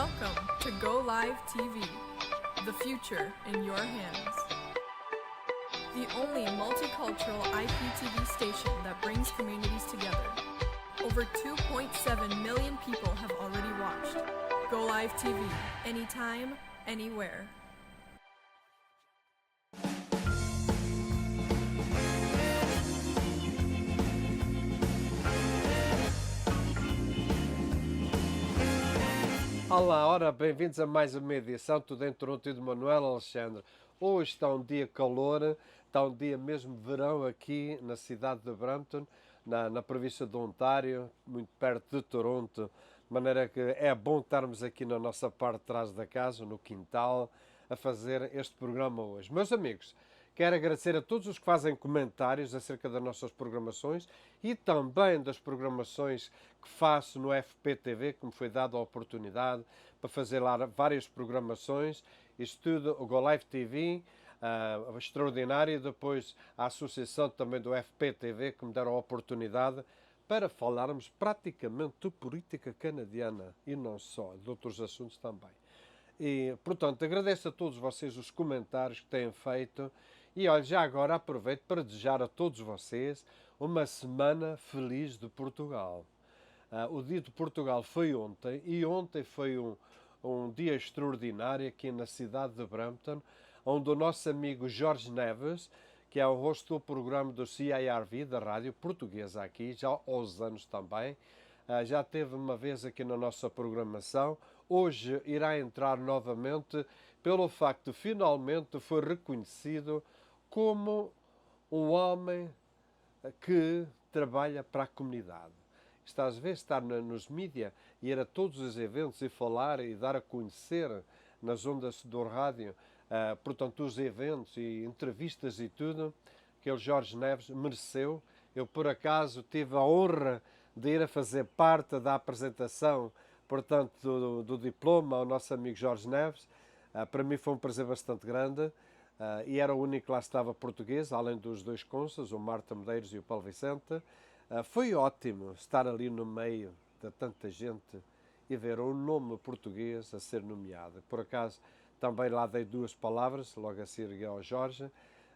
Welcome to Go Live TV, the future in your hands. The only multicultural IPTV station that brings communities together. Over 2.7 million people have already watched. Go Live TV, anytime, anywhere. Olá, ora, bem-vindos a mais uma edição, tudo em Toronto e de Manuel Alexandre. Hoje está um dia calor, está um dia mesmo verão aqui na cidade de Brampton, na província de Ontário, muito perto de Toronto, de maneira que é bom estarmos aqui na nossa parte de trás da casa, no quintal, a fazer este programa hoje. Meus amigos, quero agradecer a todos os que fazem comentários acerca das nossas programações e também das programações que faço no FPTV, que me foi dada a oportunidade para fazer lá várias programações. Isto tudo, o Go Live TV, extraordinário, e depois a associação também do FPTV, que me deram a oportunidade para falarmos praticamente de política canadiana e não só, de outros assuntos também. E, portanto, agradeço a todos vocês os comentários que têm feito e, olha, já agora aproveito para desejar a todos vocês uma semana feliz de Portugal. O dia de Portugal foi ontem e ontem foi um dia extraordinário aqui na cidade de Brampton, onde o nosso amigo Jorge Neves, que é o host do programa do CIRV, da rádio portuguesa aqui, já há uns anos também, já teve uma vez aqui na nossa programação. Hoje irá entrar novamente pelo facto de finalmente foi reconhecido como um homem que trabalha para a comunidade. Isto às vezes estar nos mídias e ir a todos os eventos e falar e dar a conhecer nas ondas do rádio, portanto, os eventos e entrevistas e tudo, que o Jorge Neves mereceu. Eu, por acaso, tive a honra de ir a fazer parte da apresentação, portanto, do diploma ao nosso amigo Jorge Neves. Para mim foi um prazer bastante grande e era o único que lá estava português, além dos dois cônsules, o Marta Medeiros e o Paulo Vicente. Foi ótimo estar ali no meio de tanta gente e ver um nome português a ser nomeado. Por acaso, também lá dei duas palavras, logo a seguir ao Jorge,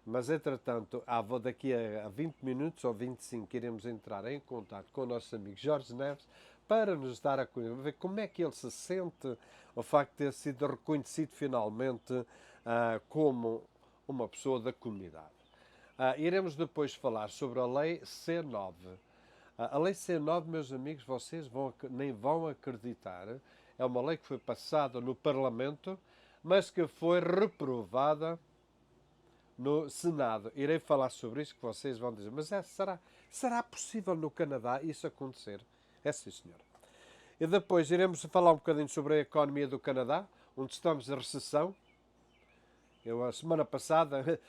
mas, entretanto, daqui a 20 minutos ou 25 iremos entrar em contato com o nosso amigo Jorge Neves para nos dar a conhecer, ver como é que ele se sente o facto de ter sido reconhecido finalmente como uma pessoa da comunidade. Iremos depois falar sobre a Lei C9. A Lei C9, meus amigos, vocês nem vão acreditar, é uma lei que foi passada no Parlamento, mas que foi reprovada no Senado. Irei falar sobre isso, que vocês vão dizer, mas será possível no Canadá isso acontecer? É sim, senhor. E depois iremos falar um bocadinho sobre a economia do Canadá, onde estamos em recessão. Eu, a semana passada,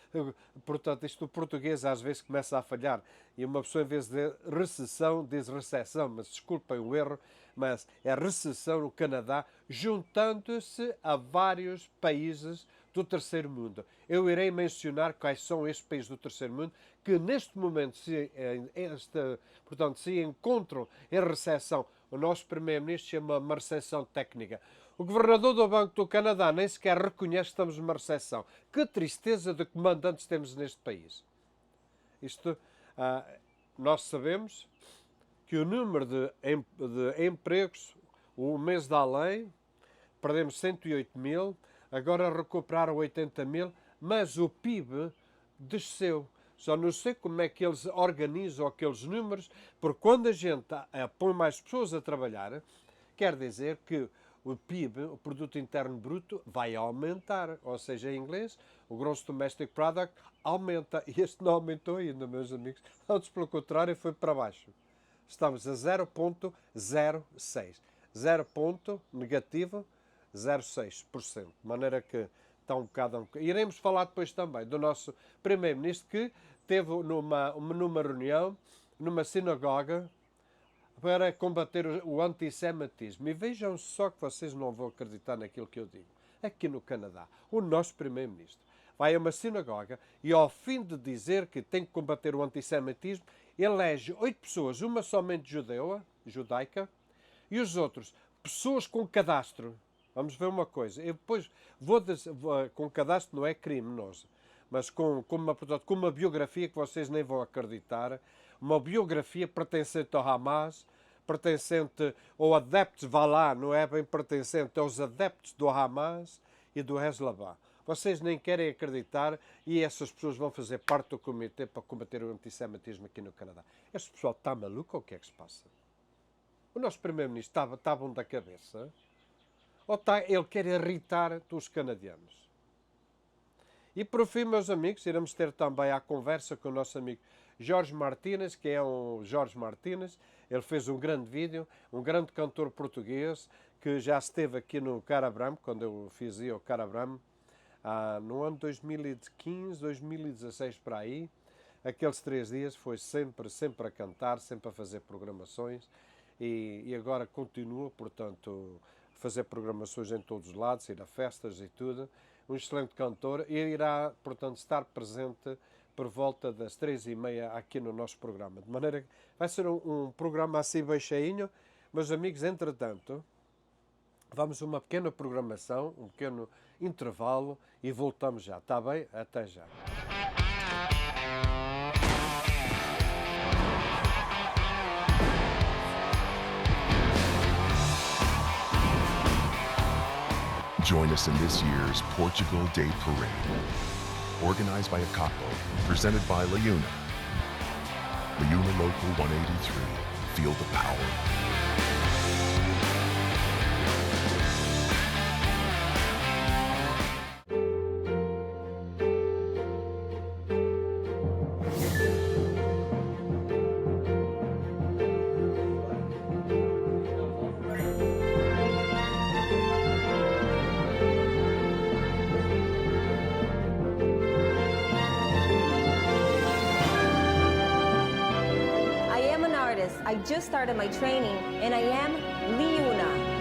portanto, isto o português às vezes começa a falhar e uma pessoa, em vez de recessão, diz recessão, mas desculpem o erro, mas é recessão no Canadá, juntando-se a vários países do terceiro mundo. Eu irei mencionar quais são estes países do terceiro mundo que neste momento se encontram em recessão. O nosso primeiro-ministro chama uma recessão técnica. O governador do Banco do Canadá nem sequer reconhece que estamos numa recessão. Que tristeza de comandantes temos neste país. Nós sabemos que o número de empregos, o mês da lei, perdemos 108 mil, agora recuperaram 80 mil, mas o PIB desceu. Só não sei como é que eles organizam aqueles números, porque quando a gente põe mais pessoas a trabalhar, quer dizer que o PIB, o Produto Interno Bruto, vai aumentar. Ou seja, em inglês, o Gross Domestic Product aumenta. E este não aumentou ainda, meus amigos. Antes, pelo contrário, foi para baixo. Estamos a 0,06. 0 ponto negativo, 0,6%. De maneira que está um bocado... Iremos falar depois também do nosso primeiro-ministro que teve numa reunião, numa sinagoga, para combater o antissemitismo. E vejam só que vocês não vão acreditar naquilo que eu digo. Aqui no Canadá, o nosso primeiro-ministro vai a uma sinagoga e, ao fim de dizer que tem que combater o antissemitismo, elege 8 pessoas, uma somente judaica, e os outros, pessoas com cadastro. Vamos ver uma coisa. Eu depois com cadastro não é criminoso, mas com uma biografia que vocês nem vão acreditar, uma biografia pertencente ao Hamas, pertencente ou adeptos, vá lá, não é bem pertencente aos adeptos do Hamas e do Hezbollah. Vocês nem querem acreditar e essas pessoas vão fazer parte do comitê para combater o antissemitismo aqui no Canadá. Este pessoal está maluco ou o que é que se passa? O nosso primeiro-ministro está bom da cabeça? Ou ele quer irritar os canadianos? E por fim, meus amigos, iremos ter também a conversa com o nosso amigo Jorge Martínez, que é um Jorge Martínez. Ele fez um grande vídeo, um grande cantor português, que já esteve aqui no Carabram, quando eu fazia o Carabram, no ano 2015, 2016, para aí. Aqueles 3 dias foi sempre a cantar, sempre a fazer programações. E agora continua, portanto, a fazer programações em todos os lados, ir a festas e tudo. Um excelente cantor, e irá, portanto, estar presente por volta das 3h30 aqui no nosso programa. De maneira que vai ser um programa assim bem cheinho. Meus amigos, entretanto, vamos a uma pequena programação, um pequeno intervalo e voltamos já. Está bem? Até já. Join us in this year's Portugal Day Parade, organized by ACAPO, presented by LaUna. LaUna Local 183, feel the power. I just started my training and I am LaUna.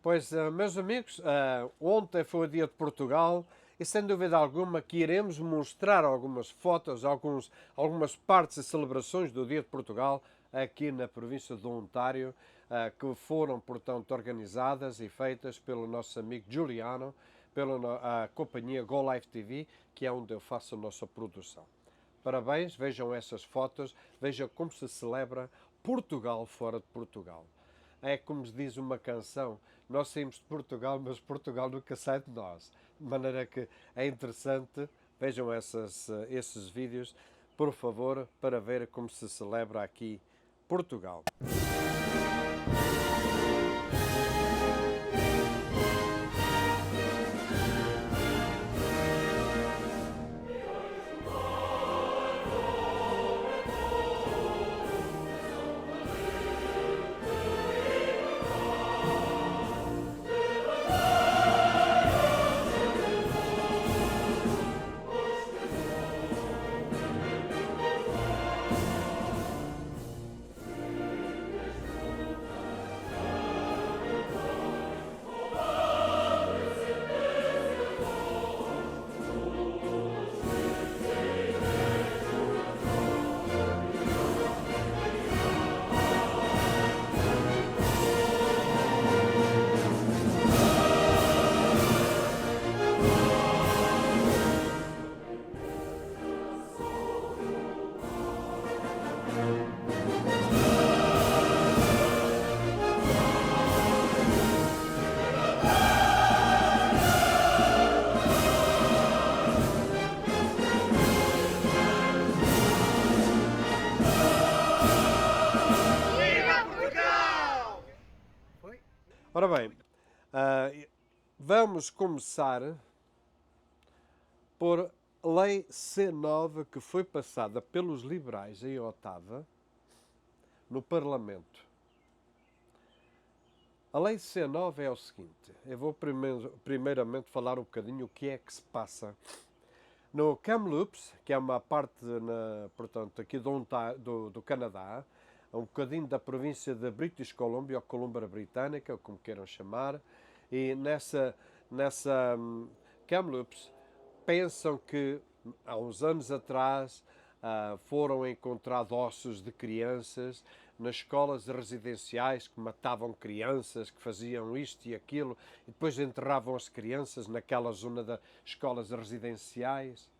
Pois, meus amigos, ontem foi o dia de Portugal e sem dúvida alguma que iremos mostrar algumas fotos, algumas partes e celebrações do dia de Portugal aqui na província do Ontário, que foram, portanto, organizadas e feitas pelo nosso amigo Juliano, pela companhia Go Live TV, que é onde eu faço a nossa produção. Parabéns, vejam essas fotos, vejam como se celebra Portugal fora de Portugal. É como se diz uma canção, nós saímos de Portugal, mas Portugal nunca sai de nós. De maneira que é interessante, vejam esses vídeos, por favor, para ver como se celebra aqui Portugal. Ora bem, vamos começar por Lei C9, que foi passada pelos liberais em Ottawa, no Parlamento. A Lei C9 é o seguinte, eu vou primeiramente falar um bocadinho o que é que se passa no Kamloops, que é uma parte, portanto, aqui do Canadá, um bocadinho da província de British Columbia, ou Colômbia Britânica, como queiram chamar, e nessa Kamloops pensam que há uns anos atrás foram encontrados ossos de crianças nas escolas residenciais que matavam crianças, que faziam isto e aquilo, e depois enterravam as crianças naquela zona das escolas residenciais.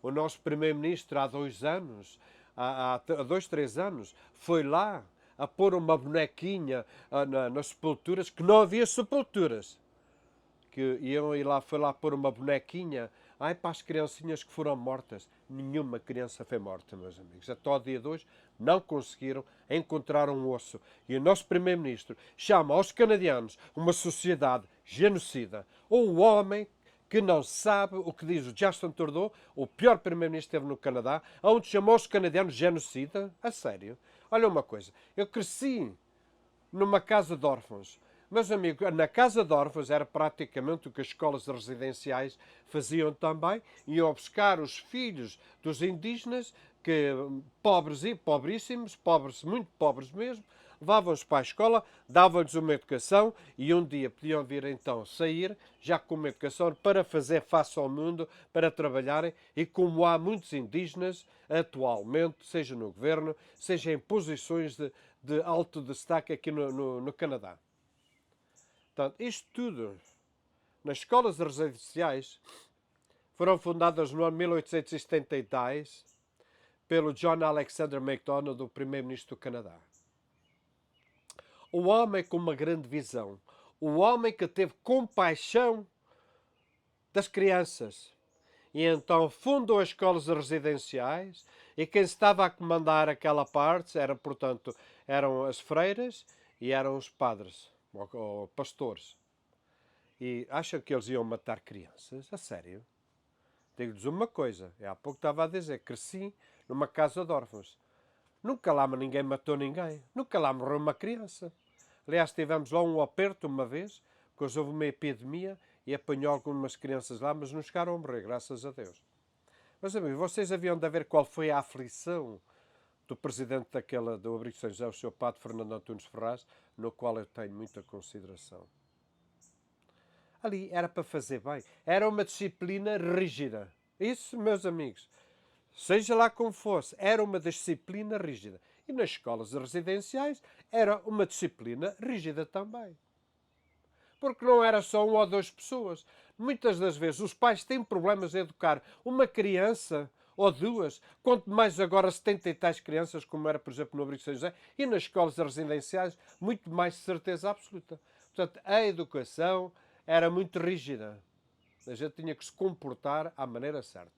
O nosso primeiro-ministro há 2 anos, há 2, 3 anos, foi lá a pôr uma bonequinha nas sepulturas, que não havia sepulturas. Foi lá pôr uma bonequinha para as criancinhas que foram mortas. Nenhuma criança foi morta, meus amigos. Até ao dia de hoje não conseguiram encontrar um osso. E o nosto primeiro-ministro chama aos canadianos uma sociedade genocida. Um homem que não sabe o que diz o Justin Trudeau, o pior primeiro-ministro que esteve no Canadá, onde chamou os canadianos genocida. A sério. Olha uma coisa, eu cresci numa casa de órfãos. Meus amigos, na casa de órfãos era praticamente o que as escolas residenciais faziam também. Iam buscar os filhos dos indígenas, pobres e pobríssimos, pobres, muito pobres mesmo, levavam-os para a escola, davam-lhes uma educação e um dia podiam vir então sair, já com uma educação, para fazer face ao mundo, para trabalharem. E como há muitos indígenas atualmente, seja no governo, seja em posições de alto destaque aqui no Canadá. Portanto, isto tudo, nas escolas residenciais, foram fundadas no ano 1872 pelo John Alexander Macdonald, o primeiro-ministro do Canadá. Um homem com uma grande visão, um homem que teve compaixão das crianças. E então fundou as escolas residenciais, e quem estava a comandar aquela parte eram as freiras e eram os padres, ou pastores. E acham que eles iam matar crianças? A sério? Digo-lhes uma coisa, eu há pouco estava a dizer, cresci numa casa de órfãos. Nunca lá ninguém matou ninguém, nunca lá morreu uma criança. Aliás, tivemos lá um aperto uma vez, porque houve uma epidemia e apanhou algumas crianças lá, mas não chegaram a morrer, graças a Deus. Mas, amigos, vocês haviam de ver qual foi a aflição do presidente do Abrigo de São José, o Sr. Padre Fernando Antunes Ferraz, no qual eu tenho muita consideração. Ali era para fazer bem. Era uma disciplina rígida. Isso, meus amigos, seja lá como fosse, era uma disciplina rígida. E nas escolas residenciais era uma disciplina rígida também. Porque não era só 1 ou 2 pessoas. Muitas das vezes os pais têm problemas em educar uma criança ou 2, quanto mais agora 70 e tais crianças, como era, por exemplo, no Abrigo de São José, e nas escolas residenciais, muito mais de certeza absoluta. Portanto, a educação era muito rígida. A gente tinha que se comportar à maneira certa.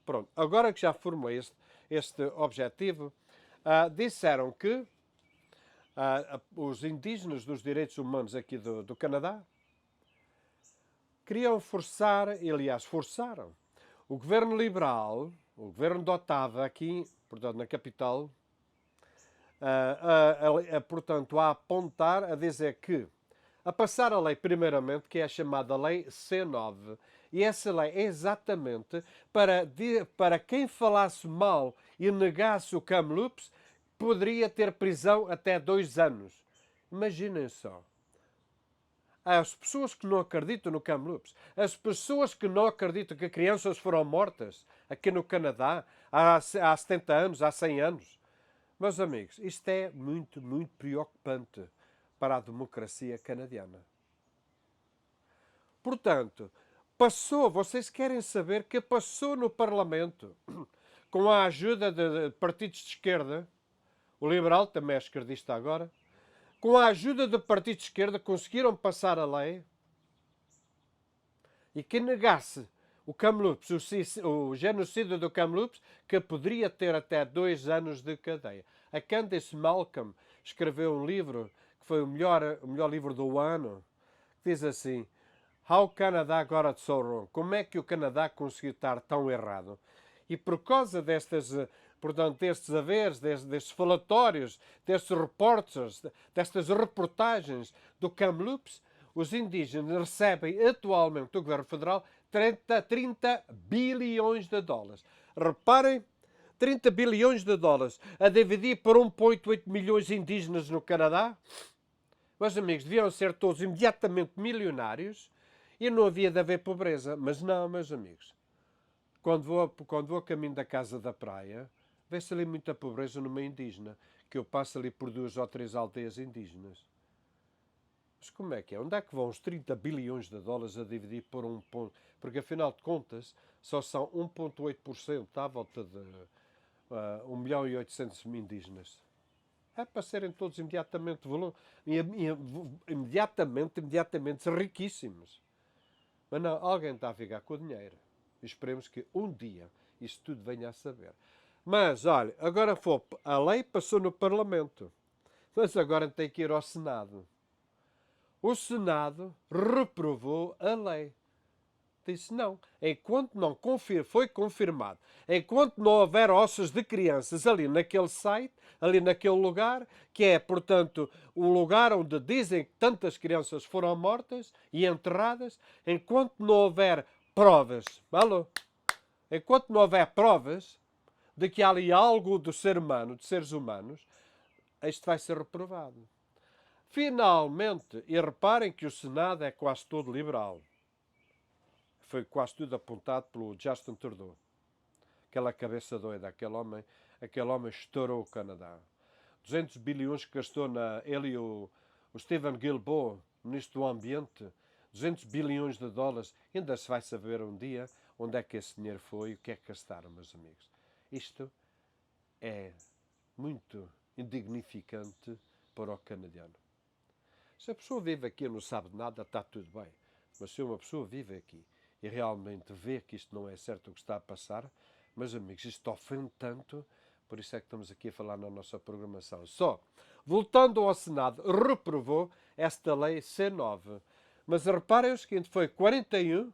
Pronto, agora que já formulei este objetivo, disseram que os indígenas dos direitos humanos aqui do Canadá queriam forçar, e aliás forçaram, o governo liberal, o governo de Ottawa, aqui, portanto, na capital, portanto, a apontar, a dizer que, a passar a lei, primeiramente, que é a chamada Lei C9, e essa lei é exatamente para quem falasse mal e negasse o Kamloops, poderia ter prisão até 2 anos. Imaginem só. As pessoas que não acreditam no Kamloops, as pessoas que não acreditam que crianças foram mortas aqui no Canadá há 70 anos, há 100 anos. Meus amigos, isto é muito, muito preocupante para a democracia canadiana. Portanto, vocês querem saber que passou no Parlamento, com a ajuda de partidos de esquerda, o Liberal também é esquerdista agora, com a ajuda de partidos de esquerda conseguiram passar a lei, e quem negasse o Kamloops, o genocídio do Kamloops, que poderia ter até 2 anos de cadeia. A Candice Malcolm escreveu um livro que foi o melhor livro do ano, diz assim: How Canada got it so wrong? Como é que o Canadá conseguiu estar tão errado? E por causa portanto, destes haveres, destes falatórios, destes reportes, destas reportagens do Kamloops, os indígenas recebem atualmente do Governo Federal 30 bilhões de dólares. Reparem, 30 bilhões de dólares a dividir por 1,8 milhões de indígenas no Canadá. Meus amigos, deviam ser todos imediatamente milionários e não havia de haver pobreza. Mas não, meus amigos. Quando vou a caminho da Casa da Praia, vê-se ali muita pobreza no meio indígena, que eu passo ali por 2 ou 3 aldeias indígenas. Mas como é que é? Onde é que vão os 30 bilhões de dólares a dividir por 1 ponto? Porque, afinal de contas, só são 1,8% à volta de 1.800.000 indígenas. É para serem todos imediatamente riquíssimos. Mas não, alguém está a ficar com o dinheiro. E esperemos que um dia isto tudo venha a saber. Mas, olha, agora a lei passou no Parlamento. Mas agora tem que ir ao Senado. O Senado reprovou a lei. Disse não. Enquanto não foi confirmado, enquanto não houver ossos de crianças ali naquele site, ali naquele lugar, que é, portanto, o lugar onde dizem que tantas crianças foram mortas e enterradas, enquanto não houver provas, enquanto não houver provas de que há ali algo do ser humano, de seres humanos, isto vai ser reprovado. Finalmente, e reparem que o Senado é quase todo liberal. Foi quase tudo apontado pelo Justin Trudeau. Aquela cabeça doida, aquele homem estourou o Canadá. 200 bilhões que gastou ele e o Stephen Guilbeault, ministro do Ambiente, 200 bilhões de dólares. Ainda se vai saber um dia onde é que esse dinheiro foi e o que é que gastaram, meus amigos. Isto é muito indignificante para o canadiano. Se a pessoa vive aqui e não sabe de nada, está tudo bem. Mas se uma pessoa vive aqui e realmente vê que isto não é certo o que está a passar, meus amigos, isto ofende tanto, por isso é que estamos aqui a falar na nossa programação. Só, voltando ao Senado, reprovou esta lei C9. Mas reparem o seguinte, foi 41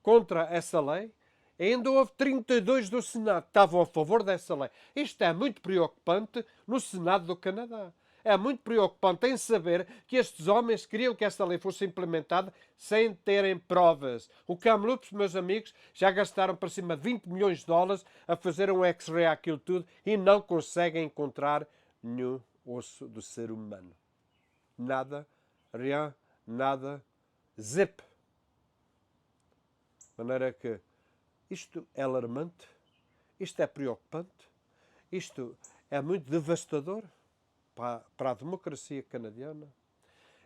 contra essa lei, e ainda houve 32 do Senado que estavam a favor dessa lei. Isto é muito preocupante no Senado do Canadá. É muito preocupante em saber que estes homens queriam que esta lei fosse implementada sem terem provas. O Kamloops, meus amigos, já gastaram para cima de 20 milhões de dólares a fazer um X-ray àquilo tudo e não conseguem encontrar nenhum osso do ser humano. Nada, rien, nada, zip. De maneira que isto é alarmante, isto é preocupante, isto é muito devastador para a democracia canadiana.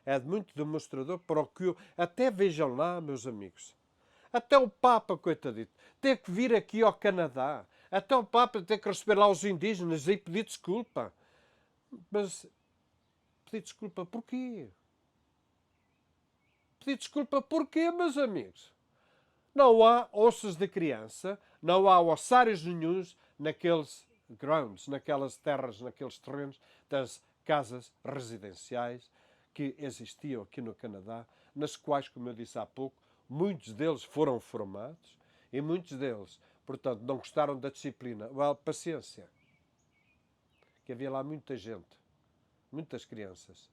É muito demonstrador para o que... Até vejam lá, meus amigos. Até o Papa, coitadito, ter que vir aqui ao Canadá. Até o Papa ter que receber lá os indígenas e pedir desculpa. Mas pedir desculpa porquê? Pedir desculpa porquê, meus amigos? Não há ossos de criança, não há ossários nenhuns naqueles grounds, naquelas terras, naqueles terrenos das casas residenciais que existiam aqui no Canadá, nas quais, como eu disse há pouco, muitos deles foram formados e muitos deles, portanto, não gostaram da disciplina. Well, paciência. Que havia lá muita gente, muitas crianças.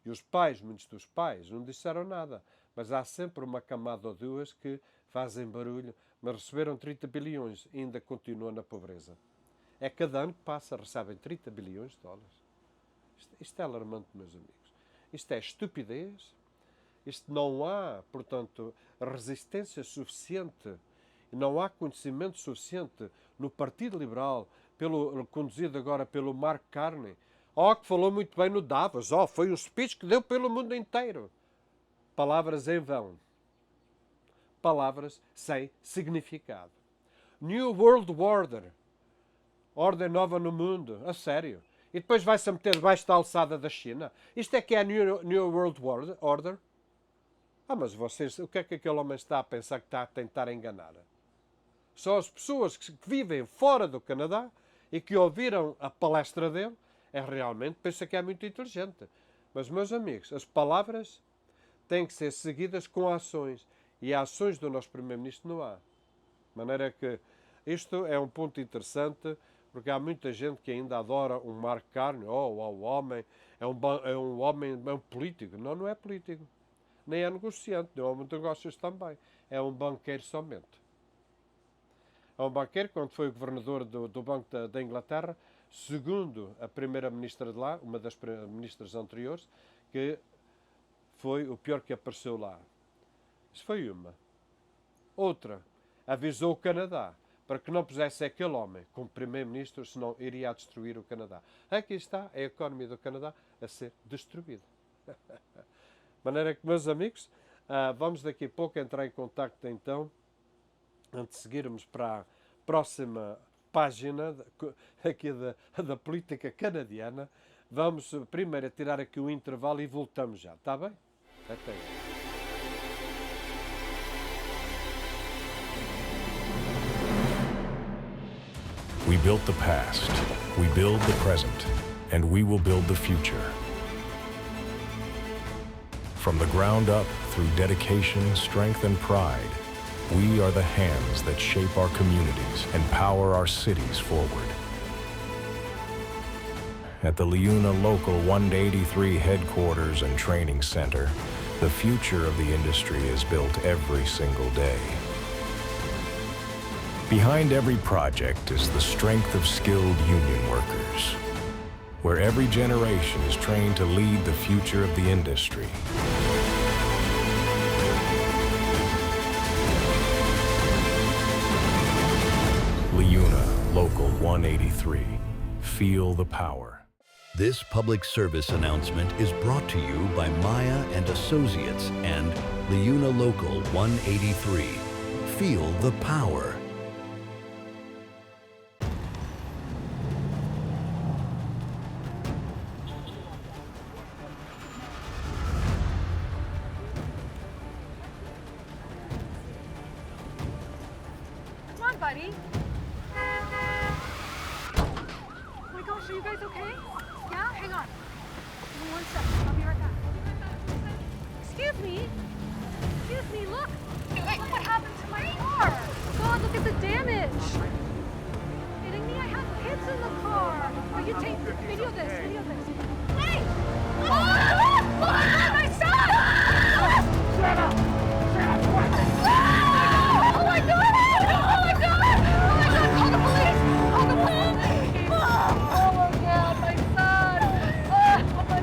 E os pais, muitos dos pais, não disseram nada. Mas há sempre uma camada ou duas que fazem barulho, mas receberam 30 bilhões e ainda continuam na pobreza. É cada ano que passa, recebem 30 bilhões de dólares. Isto é alarmante, meus amigos. Isto é estupidez. Isto não há, portanto, resistência suficiente, não há conhecimento suficiente no Partido Liberal, conduzido agora pelo Mark Carney, que falou muito bem no Davos. Foi um speech que deu pelo mundo inteiro. Palavras em vão. Palavras sem significado. New World Order. Ordem nova no mundo. A sério. E depois vai-se a meter debaixo da alçada da China. Isto é que é New World Order? Mas vocês, o que é que aquele homem está a pensar que está a tentar enganar? Só as pessoas que vivem fora do Canadá e que ouviram a palestra dele, realmente pensa que é muito inteligente. Mas, meus amigos, as palavras têm que ser seguidas com ações. E ações do nosso Primeiro-Ministro não há. De maneira que isto é um ponto interessante, porque há muita gente que ainda adora um Mark Carney. O homem é um homem, é um político. Não, não é político. Nem é negociante, não é homem de negócios também. É um banqueiro somente. É um banqueiro, quando foi o governador do Banco da Inglaterra, segundo a primeira-ministra de lá, uma das ministras anteriores, que foi o pior que apareceu lá. Isso foi uma. Outra, avisou o Canadá para que não pusesse aquele homem como primeiro-ministro, senão iria destruir o Canadá. Aqui está a economia do Canadá a ser destruída. De maneira que, meus amigos, vamos daqui a pouco entrar em contacto então, antes de seguirmos para a próxima página aqui da política canadiana. Vamos primeiro tirar aqui o intervalo e voltamos já, está bem? Até aí. We built the past, we build the present, and we will build the future. From the ground up, through dedication, strength, and pride, we are the hands that shape our communities and power our cities forward. At the LiUNA Local 183 Headquarters and Training Center, the future of the industry is built every single day. Behind every project is the strength of skilled union workers, where every generation is trained to lead the future of the industry. LiUNA Local 183. Feel the power. This public service announcement is brought to you by Maya and Associates and LiUNA Local 183. Feel the power. Come on, buddy. Oh my gosh, are you guys okay? Yeah? Hang on. Give me 1 second. I'll be right back. Excuse me. Excuse me, look. Look what happened to my car. God, look at the damage. Kidding me? I have kids in the car. Oh, you take video this. Hey! Oh my son! Shut up! Oh my God! Call the police! Call the police! Oh my God, my son! Oh my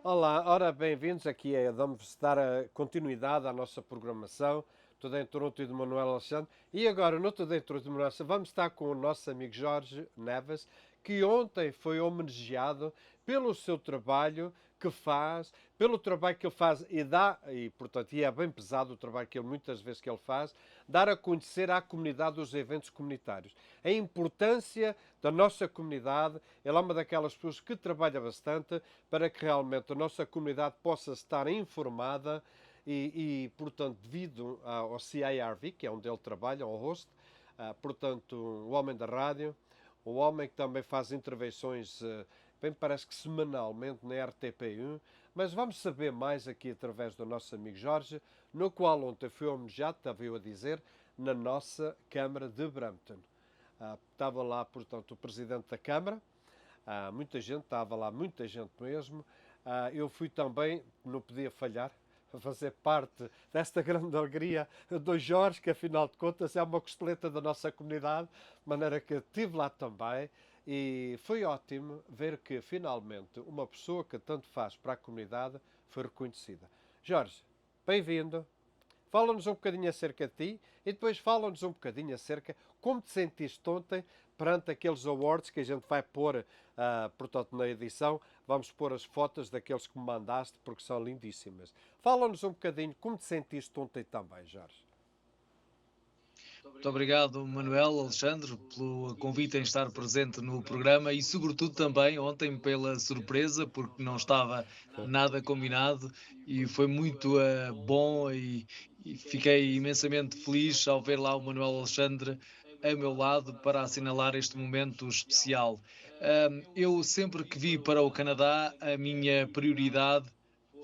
Olá, ora bem-vindos aqui, vamos dar a continuidade à nossa programação, Tudo em Toronto e de Manuel Alexandre. E agora, no Tudo em Toronto e de Manuel Alexandre, vamos estar com o nosso amigo Jorge Neves, que ontem foi homenageado pelo seu trabalho que faz, pelo trabalho que ele faz e dá, e portanto, e é bem pesado o trabalho que ele muitas vezes que ele faz, dar a conhecer à comunidade os eventos comunitários. A importância da nossa comunidade, ele é uma daquelas pessoas que trabalha bastante para que realmente a nossa comunidade possa estar informada portanto, devido ao CIRV, que é onde ele trabalha, ao host, portanto, o homem da rádio, o homem que também faz intervenções, bem parece que semanalmente na RTP1, mas vamos saber mais aqui através do nosso amigo Jorge, no qual ontem foi homenageado, estava eu a dizer, na nossa Câmara de Brampton. Estava lá, portanto, o Presidente da Câmara, muita gente, estava lá muita gente mesmo. Eu fui também, não podia falhar, a fazer parte desta grande alegria do Jorge, que afinal de contas é uma costeleta da nossa comunidade, de maneira que estive lá também e foi ótimo ver que finalmente uma pessoa que tanto faz para a comunidade foi reconhecida. Jorge, bem-vindo. Fala-nos um bocadinho acerca de ti e depois fala-nos um bocadinho acerca como te sentiste ontem perante aqueles awards que a gente vai pôr, portanto, na edição. Vamos pôr as fotos daqueles que me mandaste porque são lindíssimas. Fala-nos um bocadinho como te sentiste ontem também, Jorge. Muito Muito obrigado, Manuel, Alexandre, pelo convite em estar presente no programa e, sobretudo, também ontem pela surpresa, porque não estava nada combinado e foi muito bom e fiquei imensamente feliz ao ver lá o Manuel Alexandre a meu lado para assinalar este momento especial. Eu sempre que vi para o Canadá, a minha prioridade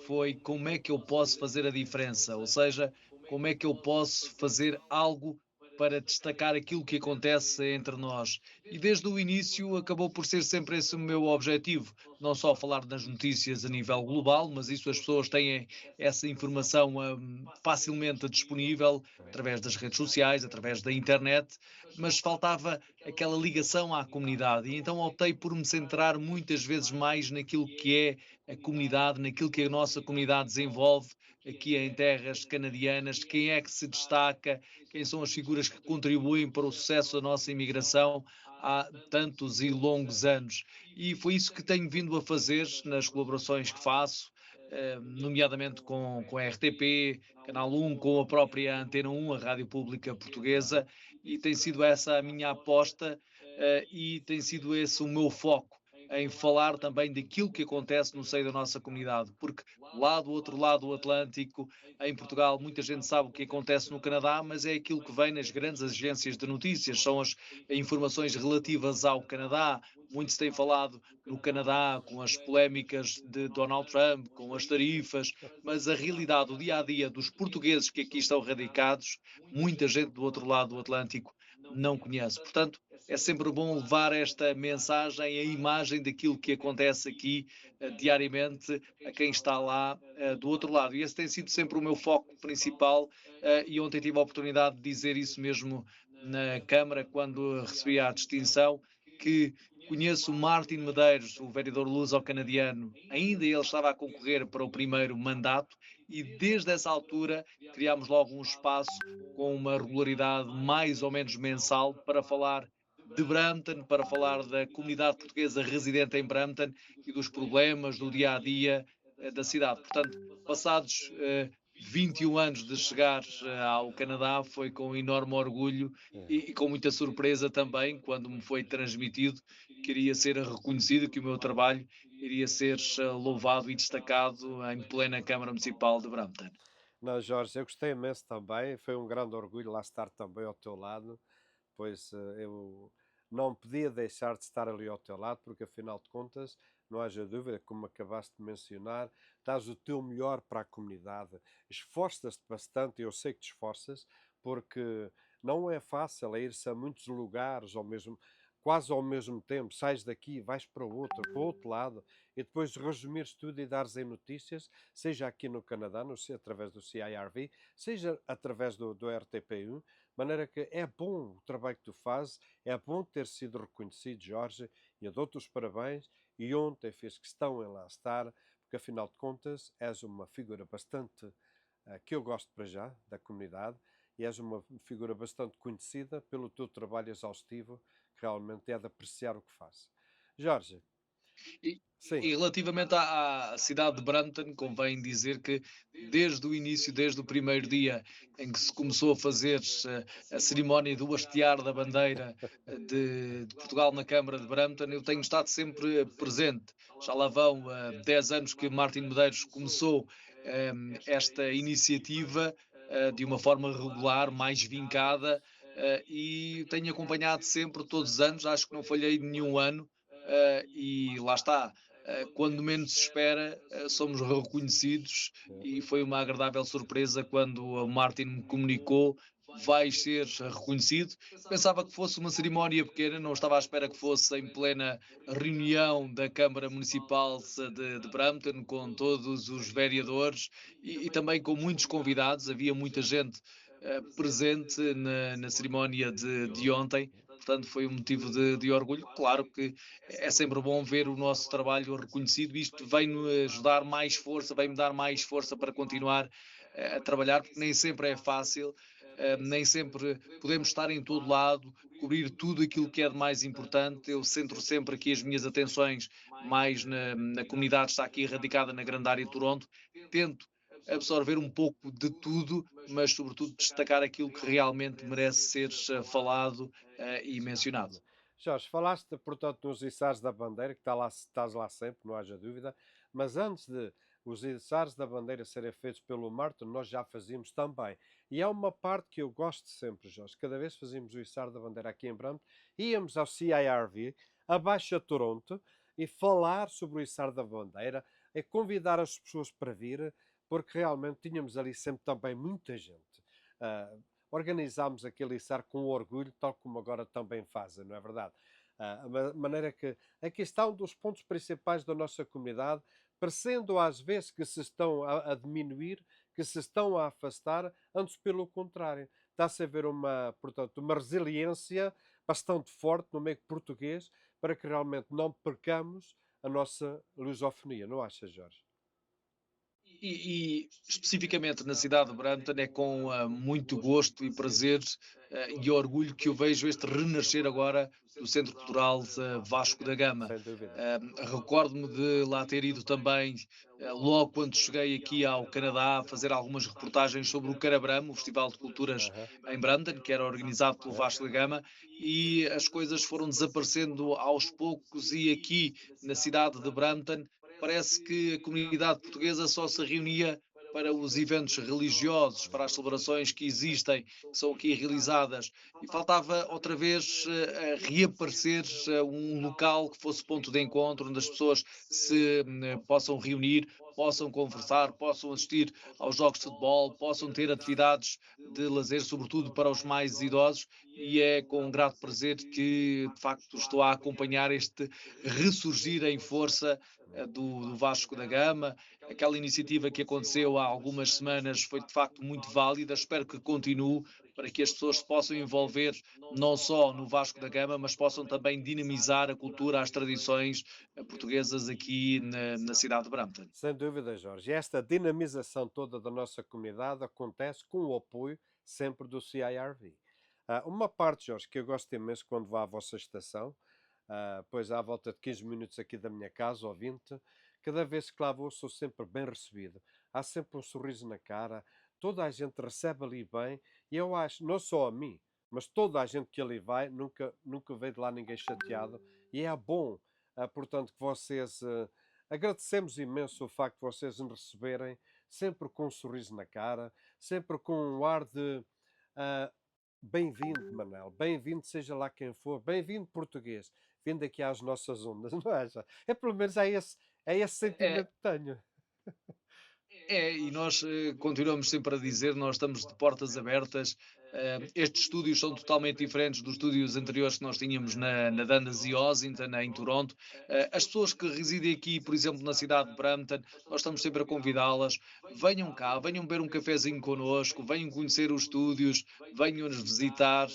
foi como é que eu posso fazer a diferença, ou seja, como é que eu posso fazer algo para destacar aquilo que acontece entre nós. E desde o início acabou por ser sempre esse o meu objetivo, não só falar das notícias a nível global, mas isso as pessoas têm essa informação facilmente disponível através das redes sociais, através da internet, mas faltava aquela ligação à comunidade. E então optei por me centrar muitas vezes mais naquilo que é a comunidade, naquilo que a nossa comunidade desenvolve aqui em terras canadianas, quem é que se destaca, quem são as figuras que contribuem para o sucesso da nossa imigração há tantos e longos anos. E foi isso que tenho vindo a fazer nas colaborações que faço, nomeadamente com a RTP, Canal 1, com a própria Antena 1, a Rádio Pública Portuguesa, e tem sido essa a minha aposta, e tem sido esse o meu foco em falar também daquilo que acontece no seio da nossa comunidade, porque lá do outro lado do Atlântico, em Portugal, muita gente sabe o que acontece no Canadá, mas é aquilo que vem nas grandes agências de notícias, são as informações relativas ao Canadá. Muito se tem falado no Canadá com as polémicas de Donald Trump, com as tarifas, mas a realidade, o dia a dia dos portugueses que aqui estão radicados, muita gente do outro lado do Atlântico não conhece. Portanto, é sempre bom levar esta mensagem, a imagem daquilo que acontece aqui diariamente a quem está lá do outro lado. E esse tem sido sempre o meu foco principal, e ontem tive a oportunidade de dizer isso mesmo na Câmara, quando recebi a distinção, que conheço o Martin Medeiros, o vereador luso-canadiano, ainda ele estava a concorrer para o primeiro mandato, e desde essa altura criámos logo um espaço com uma regularidade mais ou menos mensal para falar de Brampton, para falar da comunidade portuguesa residente em Brampton e dos problemas do dia a dia da cidade. Portanto, passados 21 anos de chegar ao Canadá, foi com enorme orgulho e com muita surpresa também, quando me foi transmitido que iria ser reconhecido, que o meu trabalho iria ser louvado e destacado em plena Câmara Municipal de Brampton. Não, Jorge, eu gostei imenso também. Foi um grande orgulho lá estar também ao teu lado, pois eu não podia deixar de estar ali ao teu lado, porque afinal de contas, não haja dúvida, como acabaste de mencionar, dás o teu melhor para a comunidade, esforças-te bastante, eu sei que te esforças, porque não é fácil é ir-se a muitos lugares ao mesmo, quase ao mesmo tempo, sais daqui, vais para o outro lado, e depois resumires tudo e dares em notícias, seja aqui no Canadá, através do CIRV, seja através do RTP1, de maneira que é bom o trabalho que tu fazes, é bom ter sido reconhecido, Jorge, e eu dou-te os parabéns, e ontem fiz questão em lá estar, porque afinal de contas és uma figura bastante, que eu gosto para já, da comunidade, e és uma figura bastante conhecida pelo teu trabalho exaustivo, que realmente é de apreciar o que faz. Jorge, E, sim, e relativamente à cidade de Brampton, convém dizer que desde o início, desde o primeiro dia em que se começou a fazer a cerimónia do hastear da bandeira de Portugal na Câmara de Brampton, eu tenho estado sempre presente. Já lá vão 10 anos que Martin Medeiros começou esta iniciativa de uma forma regular, mais vincada, e tenho acompanhado sempre, todos os anos, acho que não falhei nenhum ano, e lá está. Quando menos se espera, somos reconhecidos e foi uma agradável surpresa quando o Martin me comunicou vais ser reconhecido. Pensava que fosse uma cerimónia pequena, não estava à espera que fosse em plena reunião da Câmara Municipal de Brampton, com todos os vereadores e também com muitos convidados. Havia muita gente presente na cerimónia de ontem. Portanto, foi um motivo de orgulho. Claro que é sempre bom ver o nosso trabalho reconhecido. Isto vem-nos ajudar mais força, vem-me dar mais força para continuar a trabalhar, porque nem sempre é fácil, nem sempre podemos estar em todo lado, cobrir tudo aquilo que é de mais importante. Eu centro sempre aqui as minhas atenções mais na comunidade que está aqui radicada na grande área de Toronto. Tento absorver um pouco de tudo, mas sobretudo destacar aquilo que realmente merece ser falado e mencionado. Jorge, falaste, portanto, nos içares da bandeira, que estás lá sempre, não haja dúvida, mas antes de os içares da bandeira serem feitos pelo Martin, nós já fazíamos também. E há uma parte que eu gosto sempre, Jorge, cada vez que fazíamos o içar da bandeira aqui em Brampton, íamos ao CIRV, abaixo a Toronto, e falar sobre o içar da bandeira, e convidar as pessoas para vir, porque realmente tínhamos ali sempre também muita gente. Ah, organizámos aquele içar com orgulho, tal como agora também fazem, não é verdade? A maneira que aqui está um dos pontos principais da nossa comunidade, parecendo às vezes que se estão a diminuir, que se estão a afastar, antes pelo contrário. Está-se a ver portanto, uma resiliência bastante forte no meio português para que realmente não percamos a nossa lusofonia, não acha, Jorge? E especificamente na cidade de Brampton é com muito gosto e prazer e orgulho que eu vejo este renascer agora do Centro Cultural Vasco da Gama. Sem dúvida. Recordo-me de lá ter ido também, logo quando cheguei aqui ao Canadá, a fazer algumas reportagens sobre o Carabramo, o Festival de Culturas Aham. em Brampton, que era organizado pelo É. Vasco da Gama, e as coisas foram desaparecendo aos poucos e aqui na cidade de Brampton parece que a comunidade portuguesa só se reunia para os eventos religiosos, para as celebrações que existem, que são aqui realizadas, e faltava outra vez reaparecer um local que fosse ponto de encontro, onde as pessoas se possam reunir, possam conversar, possam assistir aos jogos de futebol, possam ter atividades de lazer, sobretudo para os mais idosos, e é com um grato prazer que, de facto, estou a acompanhar este ressurgir em força do Vasco da Gama. Aquela iniciativa que aconteceu há algumas semanas foi de facto muito válida. Espero que continue para que as pessoas se possam envolver não só no Vasco da Gama, mas possam também dinamizar a cultura, as tradições portuguesas aqui na cidade de Brampton. Sem dúvida, Jorge. E esta dinamização toda da nossa comunidade acontece com o apoio sempre do CIRV. Uma parte, Jorge, que eu gosto imenso quando vou à vossa estação, pois há à volta de 15 minutos aqui da minha casa, ou 20, cada vez que lá vou sou sempre bem recebido. Há sempre um sorriso na cara, toda a gente recebe ali bem, e eu acho, não só a mim, mas toda a gente que ali vai, nunca veio de lá ninguém chateado, e é bom, portanto, que vocês. Agradecemos imenso o facto de vocês nos receberem sempre com um sorriso na cara, sempre com um ar de ah, bem-vindo, Manel, bem-vindo, seja lá quem for, bem-vindo, português, vindo aqui às nossas ondas, não é? É pelo menos é esse É, sentimento que tenho. e nós continuamos sempre a dizer, nós estamos de portas abertas. Estes estúdios são totalmente diferentes dos estúdios anteriores que nós tínhamos na Dundas e Ossington, em Toronto. As pessoas que residem aqui, por exemplo, na cidade de Brampton, nós estamos sempre a convidá-las. Venham cá, venham beber um cafezinho connosco, venham conhecer os estúdios, venham-nos visitar.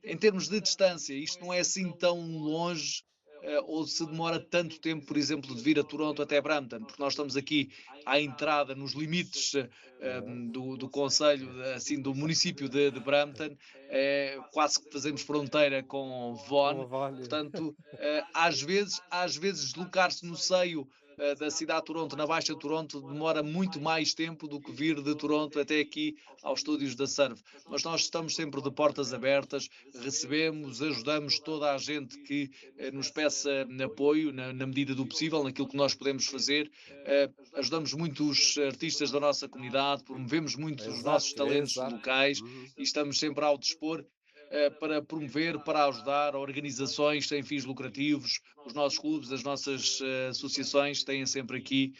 Em termos de distância, isto não é assim tão longe ou se demora tanto tempo, por exemplo, de vir a Toronto até Brampton, porque nós estamos aqui à entrada, nos limites do concelho, assim, do município de Brampton, quase que fazemos fronteira com Com a Vaughan, Vânia. portanto, às vezes deslocar-se no seio da cidade de Toronto, na Baixa de Toronto, demora muito mais tempo do que vir de Toronto até aqui aos estúdios da Serve. Mas nós estamos sempre de portas abertas, recebemos, ajudamos toda a gente que nos peça apoio na medida do possível, naquilo que nós podemos fazer. Ajudamos muitos artistas da nossa comunidade, promovemos muitos os nossos Exato, talentos exato. locais Uhum. e estamos sempre ao dispor para promover, para ajudar organizações sem fins lucrativos, os nossos clubes, as nossas associações têm sempre aqui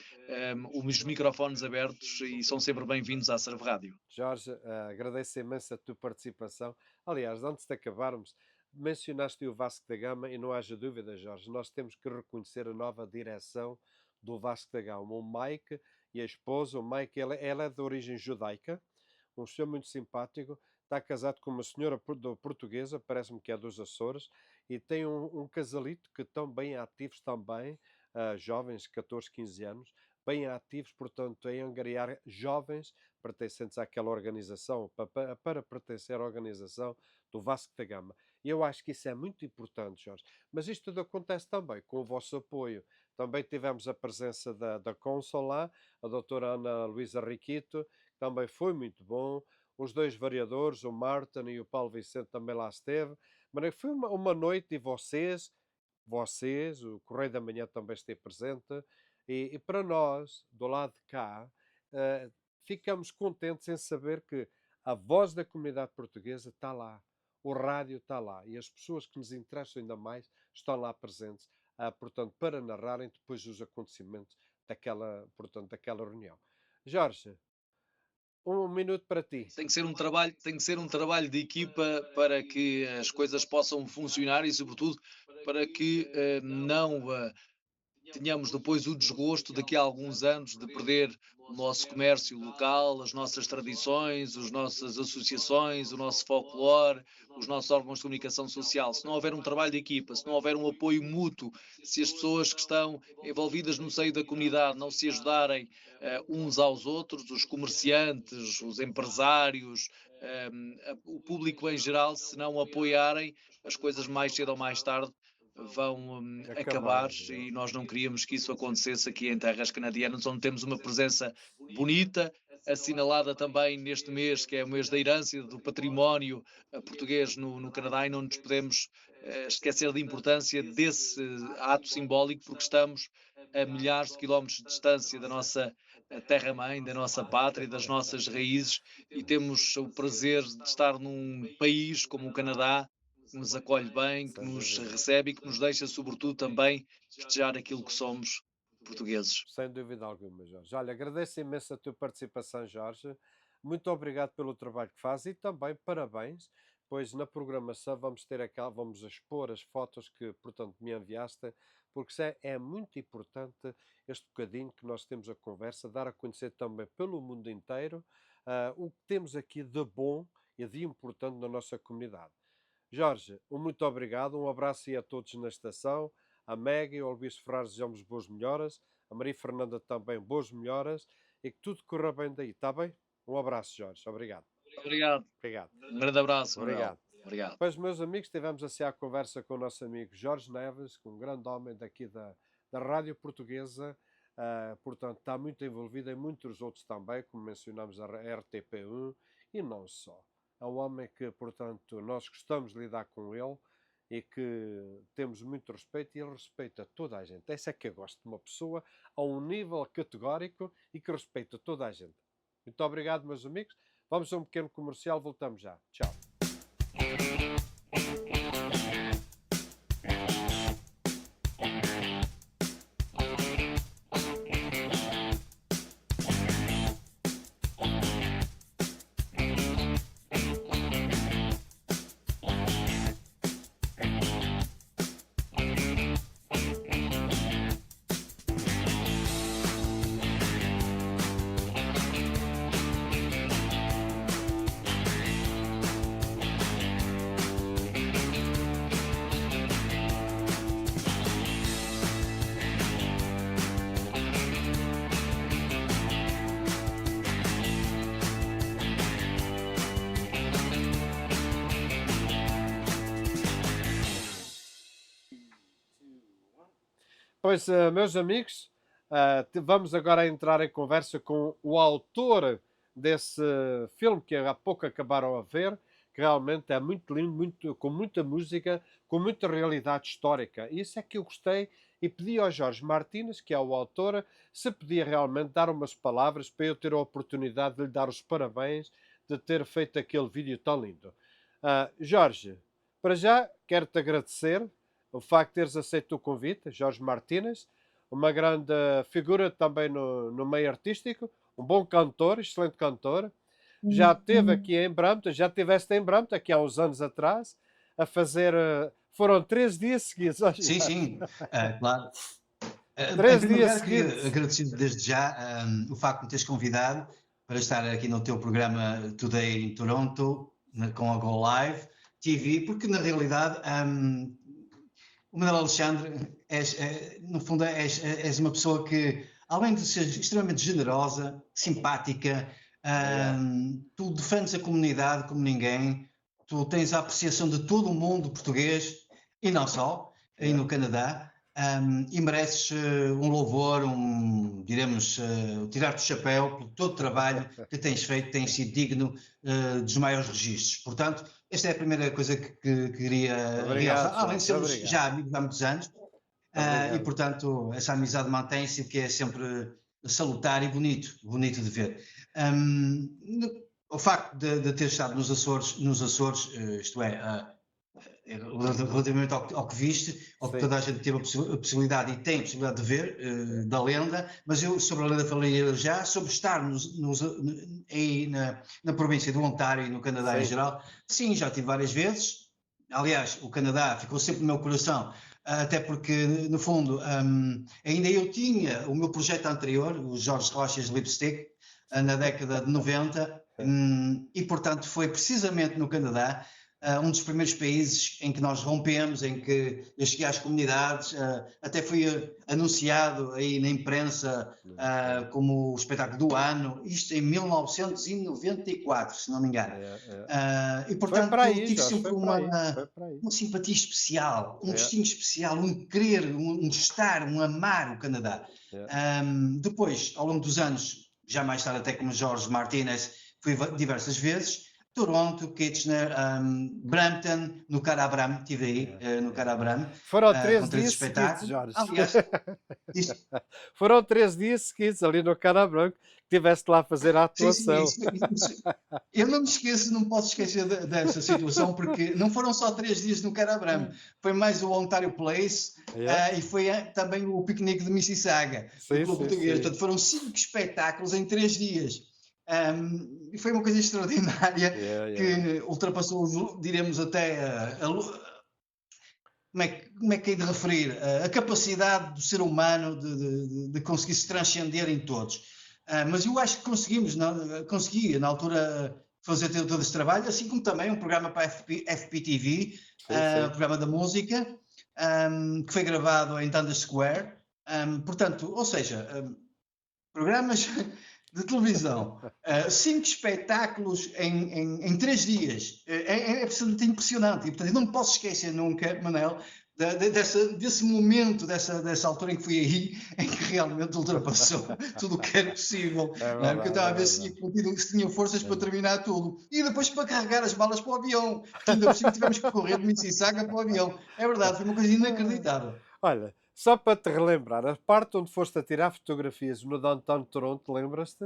os microfones abertos e são sempre bem-vindos à Serve Rádio. Jorge, agradeço imenso a tua participação. Aliás, antes de acabarmos, mencionaste o Vasco da Gama e não haja dúvida, Jorge, nós temos que reconhecer a nova direção do Vasco da Gama. O Mike e a esposa, o Mike, ela é de origem judaica, um senhor muito simpático, está casado com uma senhora portuguesa, parece-me que é dos Açores, e tem um casalito que estão bem ativos também, jovens, 14, 15 anos, bem ativos, portanto, em angariar jovens pertencentes àquela organização, para pertencer à organização do Vasco da Gama. E eu acho que isso é muito importante, Jorge. Mas isto tudo acontece também com o vosso apoio. Também tivemos a presença da Consul lá, a doutora Ana Luísa Riquito, que também foi muito bom. Os dois vereadores, o Martin e o Paulo Vicente, também lá esteve. Mas foi uma noite e vocês, o Correio da Manhã também esteve presente. E para nós, do lado de cá, ficamos contentes em saber que a voz da comunidade portuguesa está lá. O rádio está lá e as pessoas que nos interessam ainda mais estão lá presentes, portanto, para narrarem depois os acontecimentos daquela reunião. Jorge, um minuto para ti. Tem que ser um trabalho de equipa para que as coisas possam funcionar e, sobretudo, para que não tenhamos depois o desgosto daqui a alguns anos de perder o nosso comércio local, as nossas tradições, as nossas associações, o nosso folclore, os nossos órgãos de comunicação social. Se não houver um trabalho de equipa, se não houver um apoio mútuo, se as pessoas que estão envolvidas no seio da comunidade não se ajudarem uns aos outros, os comerciantes, os empresários, o público em geral, se não apoiarem, as coisas mais cedo ou mais tarde vão acabar e nós não queríamos que isso acontecesse aqui em terras canadianas, onde temos uma presença bonita, assinalada também neste mês, que é o mês da herança e do património português no Canadá, e não nos podemos esquecer da importância desse ato simbólico, porque estamos a milhares de quilómetros de distância da nossa terra-mãe, da nossa pátria, das nossas raízes, e temos o prazer de estar num país como o Canadá, que nos acolhe bem, que nos recebe e que nos deixa, sobretudo, também festejar aquilo que somos, portugueses. Sem dúvida alguma, Jorge. Olha, agradeço imenso a tua participação, Jorge. Muito obrigado pelo trabalho que faz e também parabéns, pois na programação vamos expor as fotos que, portanto, me enviaste, porque é muito importante este bocadinho que nós temos a conversa, dar a conhecer também pelo mundo inteiro o que temos aqui de bom e de importante na nossa comunidade. Jorge, muito obrigado, um abraço aí a todos na estação, a Maggie, ao Luís Ferraz desejamos boas melhoras, a Maria Fernanda também boas melhoras e que tudo corra bem daí, está bem? Um abraço, Jorge, obrigado. Obrigado. Um grande abraço. Obrigado. Obrigado. Pois, meus amigos, tivemos assim a conversa com o nosso amigo Jorge Neves, um grande homem daqui da Rádio Portuguesa, portanto está muito envolvido em muitos outros também, como mencionamos a RTP1 e não só. É um homem que, portanto, nós gostamos de lidar com ele e que temos muito respeito e ele respeita toda a gente. Essa é que eu gosto de uma pessoa a um nível categórico e que respeita toda a gente. Muito obrigado, meus amigos. Vamos a um pequeno comercial, voltamos já. Tchau. Pois, meus amigos, vamos agora entrar em conversa com o autor desse filme que há pouco acabaram a ver, que realmente é muito lindo, com muita música, com muita realidade histórica. Isso é que eu gostei e pedi ao Jorge Martínez, que é o autor, se podia realmente dar umas palavras para eu ter a oportunidade de lhe dar os parabéns de ter feito aquele vídeo tão lindo. Jorge, para já quero-te agradecer o facto de teres aceito o convite, Jorge Martínez, uma grande figura também no meio artístico, um bom cantor, excelente cantor. Já esteve aqui em Brampton, já estiveste em Brampton aqui há uns anos atrás, a fazer... foram 3 dias seguidos. Sim, claro. 3 dias seguidos. Agradecido desde já o facto de me teres convidado para estar aqui no teu programa Today em Toronto, com a Go Live TV, porque na realidade... o Manuel Alexandre, no fundo, és uma pessoa que, além de ser extremamente generosa, simpática, tu defendes a comunidade como ninguém, tu tens a apreciação de todo o mundo português, e não só, aí no Canadá, e mereces um louvor, diremos, tirar-te o chapéu por todo o trabalho que tens feito, tens sido digno dos maiores registros. Portanto, esta é a primeira coisa que queria realçar, além de sermos já amigos há muitos anos, e portanto essa amizade mantém-se, o que é sempre salutar e bonito de ver. O facto de ter estado nos Açores, isto é, relativamente ao que viste, ao que toda a gente teve a possibilidade e tem a possibilidade de ver, da lenda, mas eu sobre a lenda falei já, sobre estar aí na província do Ontário e no Canadá em geral, sim, já tive várias vezes. Aliás, o Canadá ficou sempre no meu coração, até porque, no fundo, ainda eu tinha o meu projeto anterior, o Jorge Rochas Lipstick, na década de 90, e portanto foi precisamente no Canadá um dos primeiros países em que nós rompemos, em que eu cheguei às comunidades, até fui anunciado aí na imprensa como o espetáculo do ano, isto em 1994, se não me engano. E portanto tive sempre uma simpatia especial, um destino especial, um querer, um gostar, um amar o Canadá. Depois, ao longo dos anos, já mais tarde até como Jorge Martínez, fui diversas vezes, Toronto, Kitchener, Brampton, no Carabram, estive aí no Carabram. Foram 3 com 3 dias espetáculos. seguidos, Jorge. Aliás, foram 3 dias seguidos ali no Carabram, que estiveste lá a fazer a atuação. Sim. Eu não me esqueço, não posso esquecer dessa situação, porque não foram só 3 dias no Carabram, foi mais o Ontario Place e foi também o piquenique de Mississauga, do Clube Português. Portanto, foram 5 espetáculos em 3 dias. E foi uma coisa extraordinária que ultrapassou, diremos, até como é que é de referir? A capacidade do ser humano de conseguir se transcender em todos. Mas eu acho que consegui na altura fazer todo esse trabalho, assim como também um programa para a FPTV, um programa da música, que foi gravado em Dundas Square. Portanto, ou seja, programas de televisão, 5 espetáculos em 3 dias, é absolutamente impressionante. E, portanto, eu não me posso esquecer nunca, Manel, desse momento, dessa altura em que fui aí, em que realmente ultrapassou tudo o que era possível. Porque eu estava a ver se tinha forças para terminar tudo. E depois para carregar as balas para o avião. Porque ainda por cima tivemos que correr de Mississauga para o avião. É verdade, foi uma coisa inacreditável. Olha, só para te relembrar, a parte onde foste a tirar fotografias no Downtown de Toronto, lembras-te?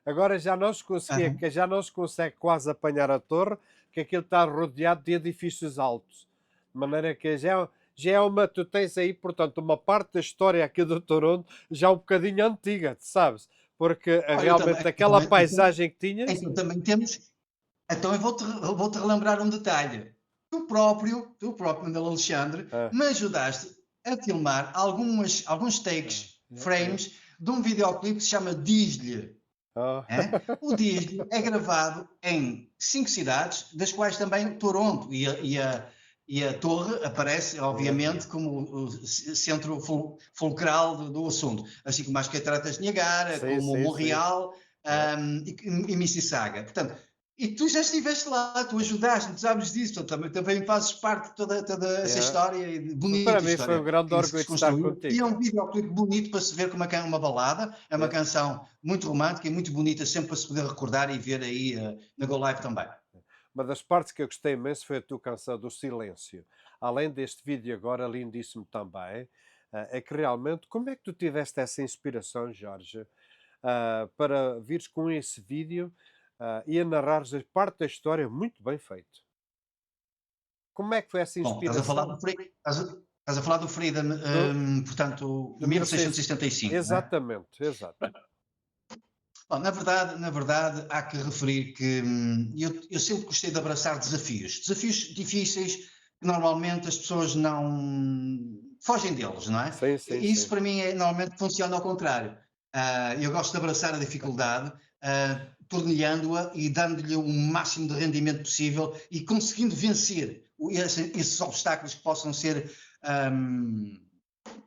Agora já não se consegue quase apanhar a torre, que aquilo está rodeado de edifícios altos. De maneira que já é tu tens aí, portanto, uma parte da história aqui do Toronto já um bocadinho antiga, sabes? Porque realmente aquela paisagem que tinhas... Então também temos... Então eu vou-te relembrar um detalhe. Tu próprio, Manuel Alexandre, me ajudaste a filmar alguns takes, frames, de um videoclipe que se chama Diz-lhe. O Diz-lhe é gravado em 5 cidades, das quais também Toronto e a torre aparece, obviamente, como o centro fulcral do assunto, assim como as Cataratas de Niagara, como Montreal e Mississauga. Portanto, e tu já estiveste lá, tu ajudaste, tu sabes disso, também fazes parte de toda essa história bonita. Para mim foi um grande orgulho de estar contigo. E é um videoclipe bonito para se ver como é uma balada, é uma canção muito romântica e muito bonita, sempre para se poder recordar e ver aí na Go Live também. Uma das partes que eu gostei imenso foi a tua canção do Silêncio. Além deste vídeo agora lindíssimo também, é que realmente, como é que tu tiveste essa inspiração, Jorge, para vires com esse vídeo e a narrares parte da história muito bem feito? Como é que foi essa inspiração? Estás a falar do Freedom, portanto, de 1675. Exatamente, exato. Bom, na verdade, há que referir que eu sempre gostei de abraçar desafios difíceis, que normalmente as pessoas não fogem deles, não é? E isso para mim normalmente funciona ao contrário. Eu gosto de abraçar a dificuldade, torneando-a e dando-lhe o máximo de rendimento possível e conseguindo vencer esses obstáculos que possam ser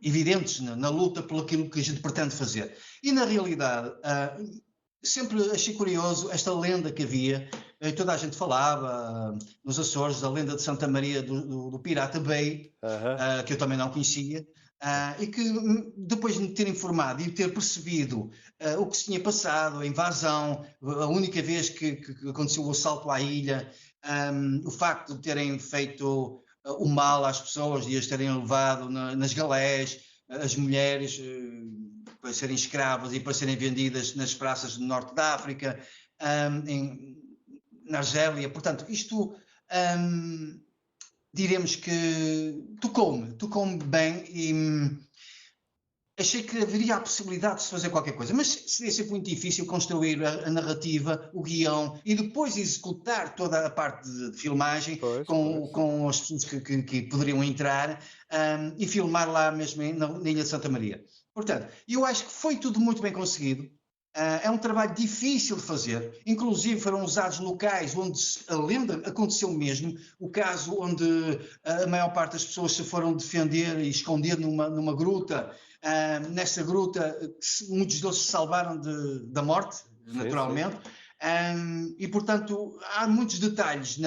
evidentes na luta por aquilo que a gente pretende fazer. E na realidade, sempre achei curioso esta lenda que havia toda a gente falava nos Açores da lenda de Santa Maria do Pirata Bay, que eu também não conhecia, e que depois de me ter informado e ter percebido o que se tinha passado, a invasão, a única vez que aconteceu o assalto à ilha, o facto de terem feito o mal às pessoas e as terem levado nas galés, as mulheres para serem escravas e para serem vendidas nas praças do norte da África, na Argélia. Portanto, isto diremos que tocou-me bem e achei que haveria a possibilidade de se fazer qualquer coisa, mas seria sempre muito difícil construir a narrativa, o guião e depois executar toda a parte de filmagem com as pessoas que poderiam entrar e filmar lá mesmo na Ilha de Santa Maria. Portanto, eu acho que foi tudo muito bem conseguido. É um trabalho difícil de fazer, inclusive foram usados locais onde a lenda aconteceu mesmo, o caso onde a maior parte das pessoas se foram defender e esconder numa gruta. Nessa gruta muitos deles se salvaram da morte, naturalmente, e portanto há muitos detalhes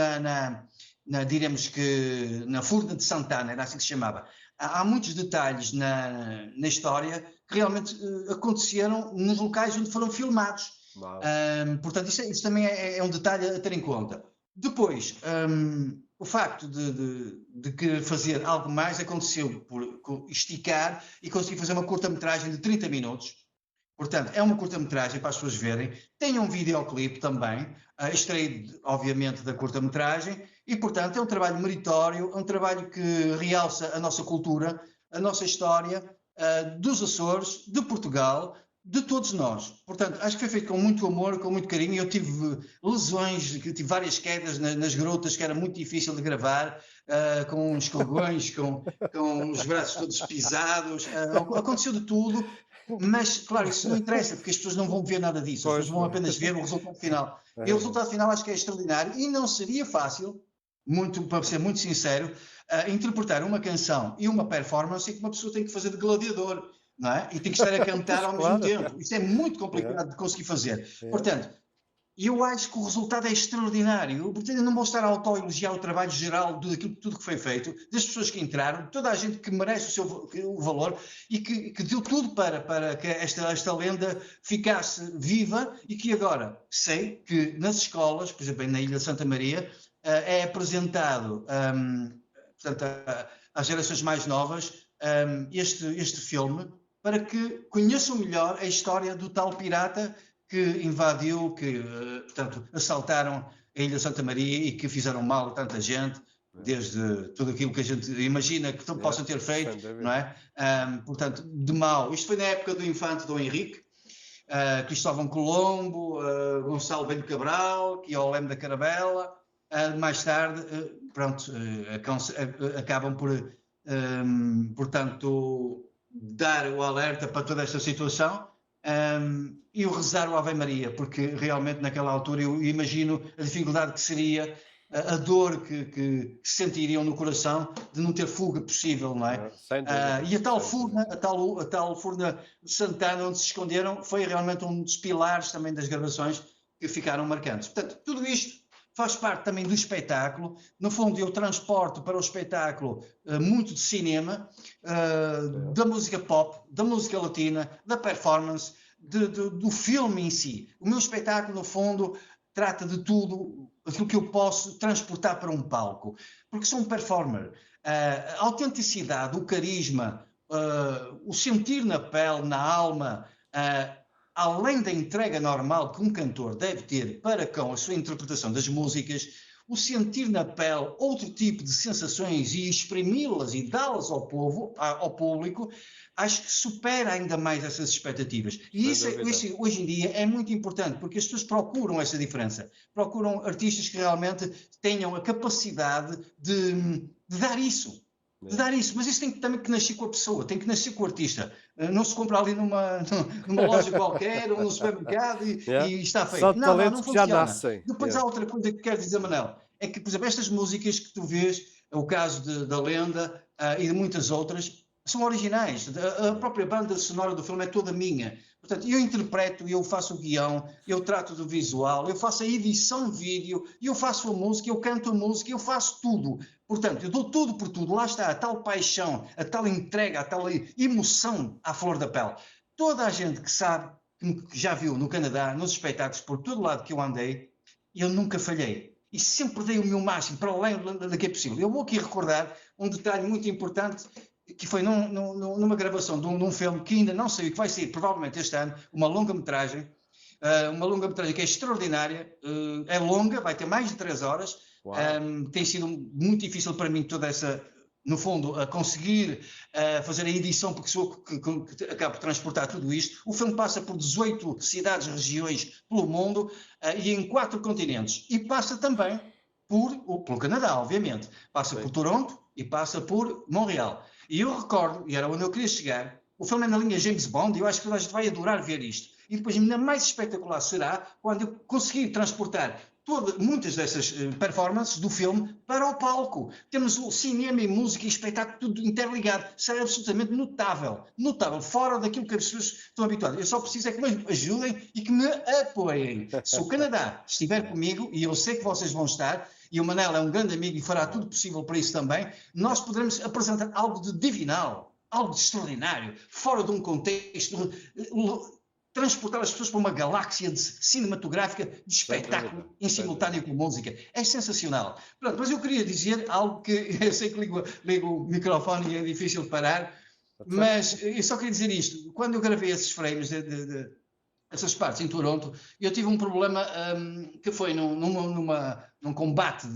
diremos que na Furna de Santana, era assim que se chamava, há muitos detalhes na história que realmente aconteceram nos locais onde foram filmados. Portanto, isso também é um detalhe a ter em conta. Depois, o facto de querer fazer algo mais aconteceu por esticar e conseguir fazer uma curta-metragem de 30 minutos. Portanto, é uma curta-metragem para as pessoas verem. Tem um videoclipe também, extraído, obviamente, da curta-metragem. E, portanto, é um trabalho meritório, é um trabalho que realça a nossa cultura, a nossa história, dos Açores, de Portugal, de todos nós. Portanto, acho que foi feito com muito amor, com muito carinho. Eu tive lesões, tive várias quedas nas grutas, que era muito difícil de gravar, com uns colgões, com os braços todos pisados. Aconteceu de tudo, mas, claro, isso não interessa, porque as pessoas não vão ver nada disso. As pessoas vão apenas ver o resultado final. E o resultado final acho que é extraordinário e não seria fácil, para ser muito sincero, interpretar uma canção e uma performance que uma pessoa tem que fazer de gladiador, não é? E tem que estar a cantar ao mesmo tempo. Isto é muito complicado de conseguir fazer. Portanto, eu acho que o resultado é extraordinário. Portanto, eu não vou estar a autoelogiar o trabalho geral daquilo tudo que foi feito, das pessoas que entraram, toda a gente que merece o valor e que deu tudo para que esta lenda ficasse viva e que agora sei que nas escolas, por exemplo, na Ilha de Santa Maria, é apresentado portanto, às gerações mais novas este filme para que conheçam melhor a história do tal pirata que invadiu, que portanto, assaltaram a Ilha de Santa Maria e que fizeram mal a tanta gente, desde tudo aquilo que a gente imagina que possam ter feito, não é? Portanto, de mal. Isto foi na época do infante Dom Henrique, Cristóvão Colombo, Gonçalo Bento Cabral, que é o leme da Caravela. Mais tarde, pronto, acabam por, portanto, dar o alerta para toda esta situação e o rezar o Ave Maria, porque realmente naquela altura eu imagino a dificuldade que seria, a dor que sentiriam no coração de não ter fuga possível, não é? E a tal Furna de Santana, onde se esconderam, foi realmente um dos pilares também das gravações que ficaram marcantes. Portanto, tudo isto faz parte também do espetáculo. No fundo, eu transporto para o espetáculo muito de cinema, da música pop, da música latina, da performance, do filme em si. O meu espetáculo, no fundo, trata de tudo aquilo que eu posso transportar para um palco. Porque sou um performer. A autenticidade, o carisma, o sentir na pele, na alma, além da entrega normal que um cantor deve ter para com a sua interpretação das músicas, o sentir na pele outro tipo de sensações e exprimi-las e dá-las ao público, acho que supera ainda mais essas expectativas. E isso hoje em dia é muito importante, porque as pessoas procuram essa diferença. Procuram artistas que realmente tenham a capacidade de dar isso. Mas isso tem também que nascer com a pessoa, tem que nascer com o artista. Não se compra ali numa loja qualquer ou no supermercado e está feito. Não funciona. Já nascem. Depois há outra coisa que quero dizer, Manel, é que, por exemplo, estas músicas que tu vês, é o caso da Lenda e de muitas outras, são originais. A própria banda sonora do filme é toda minha. Portanto, eu interpreto, eu faço o guião, eu trato do visual, eu faço a edição de vídeo, eu faço a música, eu canto a música, eu faço tudo. Portanto, eu dou tudo por tudo. Lá está a tal paixão, a tal entrega, a tal emoção à flor da pele. Toda a gente que sabe, que já viu no Canadá, nos espetáculos, por todo lado que eu andei, eu nunca falhei. E sempre dei o meu máximo, para além do que é possível. Eu vou aqui recordar um detalhe muito importante, que foi numa gravação de um filme que ainda não saiu, que vai sair provavelmente este ano, uma longa-metragem que é extraordinária, é longa, vai ter mais de 3 horas, tem sido muito difícil para mim toda essa, no fundo, a conseguir fazer a edição, porque sou que acabo de transportar tudo isto. O filme passa por 18 cidades, regiões pelo mundo e em 4 continentes, e passa também pelo Canadá, obviamente, passa por Toronto e passa por Montreal. E eu recordo, e era onde eu queria chegar, o filme é na linha James Bond, e eu acho que toda a gente vai adorar ver isto. E depois ainda mais espetacular será quando eu conseguir transportar muitas dessas performances do filme para o palco. Temos o cinema e música e espetáculo tudo interligado. Será absolutamente notável. Notável, fora daquilo que as pessoas estão habituadas. Eu só preciso é que me ajudem e que me apoiem. Se o Canadá estiver comigo, e eu sei que vocês vão estar, e o Manel é um grande amigo e fará tudo possível para isso também, nós poderemos apresentar algo de divinal, algo de extraordinário, fora de um contexto, transportar as pessoas para uma galáxia cinematográfica de espetáculo em simultâneo com música. É sensacional. Pronto, mas eu queria dizer algo que eu sei que ligo o microfone e é difícil parar, mas eu só queria dizer isto. Quando eu gravei esses frames essas partes em Toronto, eu tive um problema que foi num combate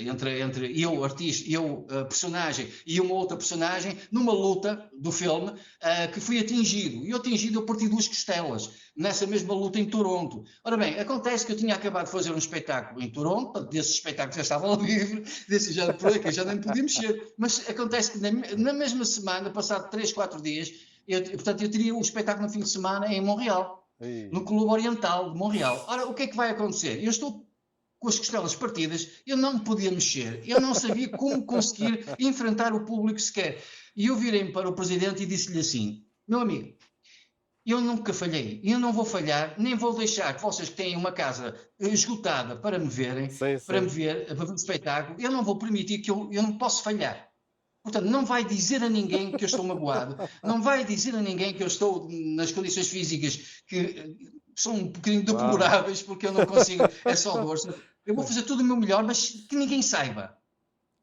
entre eu, artista, eu, personagem, e uma outra personagem, numa luta do filme, que fui atingido. E eu parti 2 costelas, nessa mesma luta em Toronto. Ora bem, acontece que eu tinha acabado de fazer um espetáculo em Toronto, desse espetáculo já estava livre, desse já nem podia mexer, mas acontece que na mesma semana, passado 3, 4 dias, portanto, eu teria o espetáculo no fim de semana em Montreal, no Clube Oriental de Montreal. Ora, o que é que vai acontecer? Eu estou com as costelas partidas, eu não me podia mexer, eu não sabia como conseguir enfrentar o público sequer. E eu virei-me para o presidente e disse-lhe assim: meu amigo, eu nunca falhei, eu não vou falhar, nem vou deixar que vocês que têm uma casa esgotada para me verem, para ver o espetáculo, eu não vou permitir que eu não posso falhar. Portanto, não vai dizer a ninguém que eu estou magoado, não vai dizer a ninguém que eu estou nas condições físicas que são um bocadinho deploráveis, porque eu não consigo, é só dor. Eu vou fazer tudo o meu melhor, mas que ninguém saiba.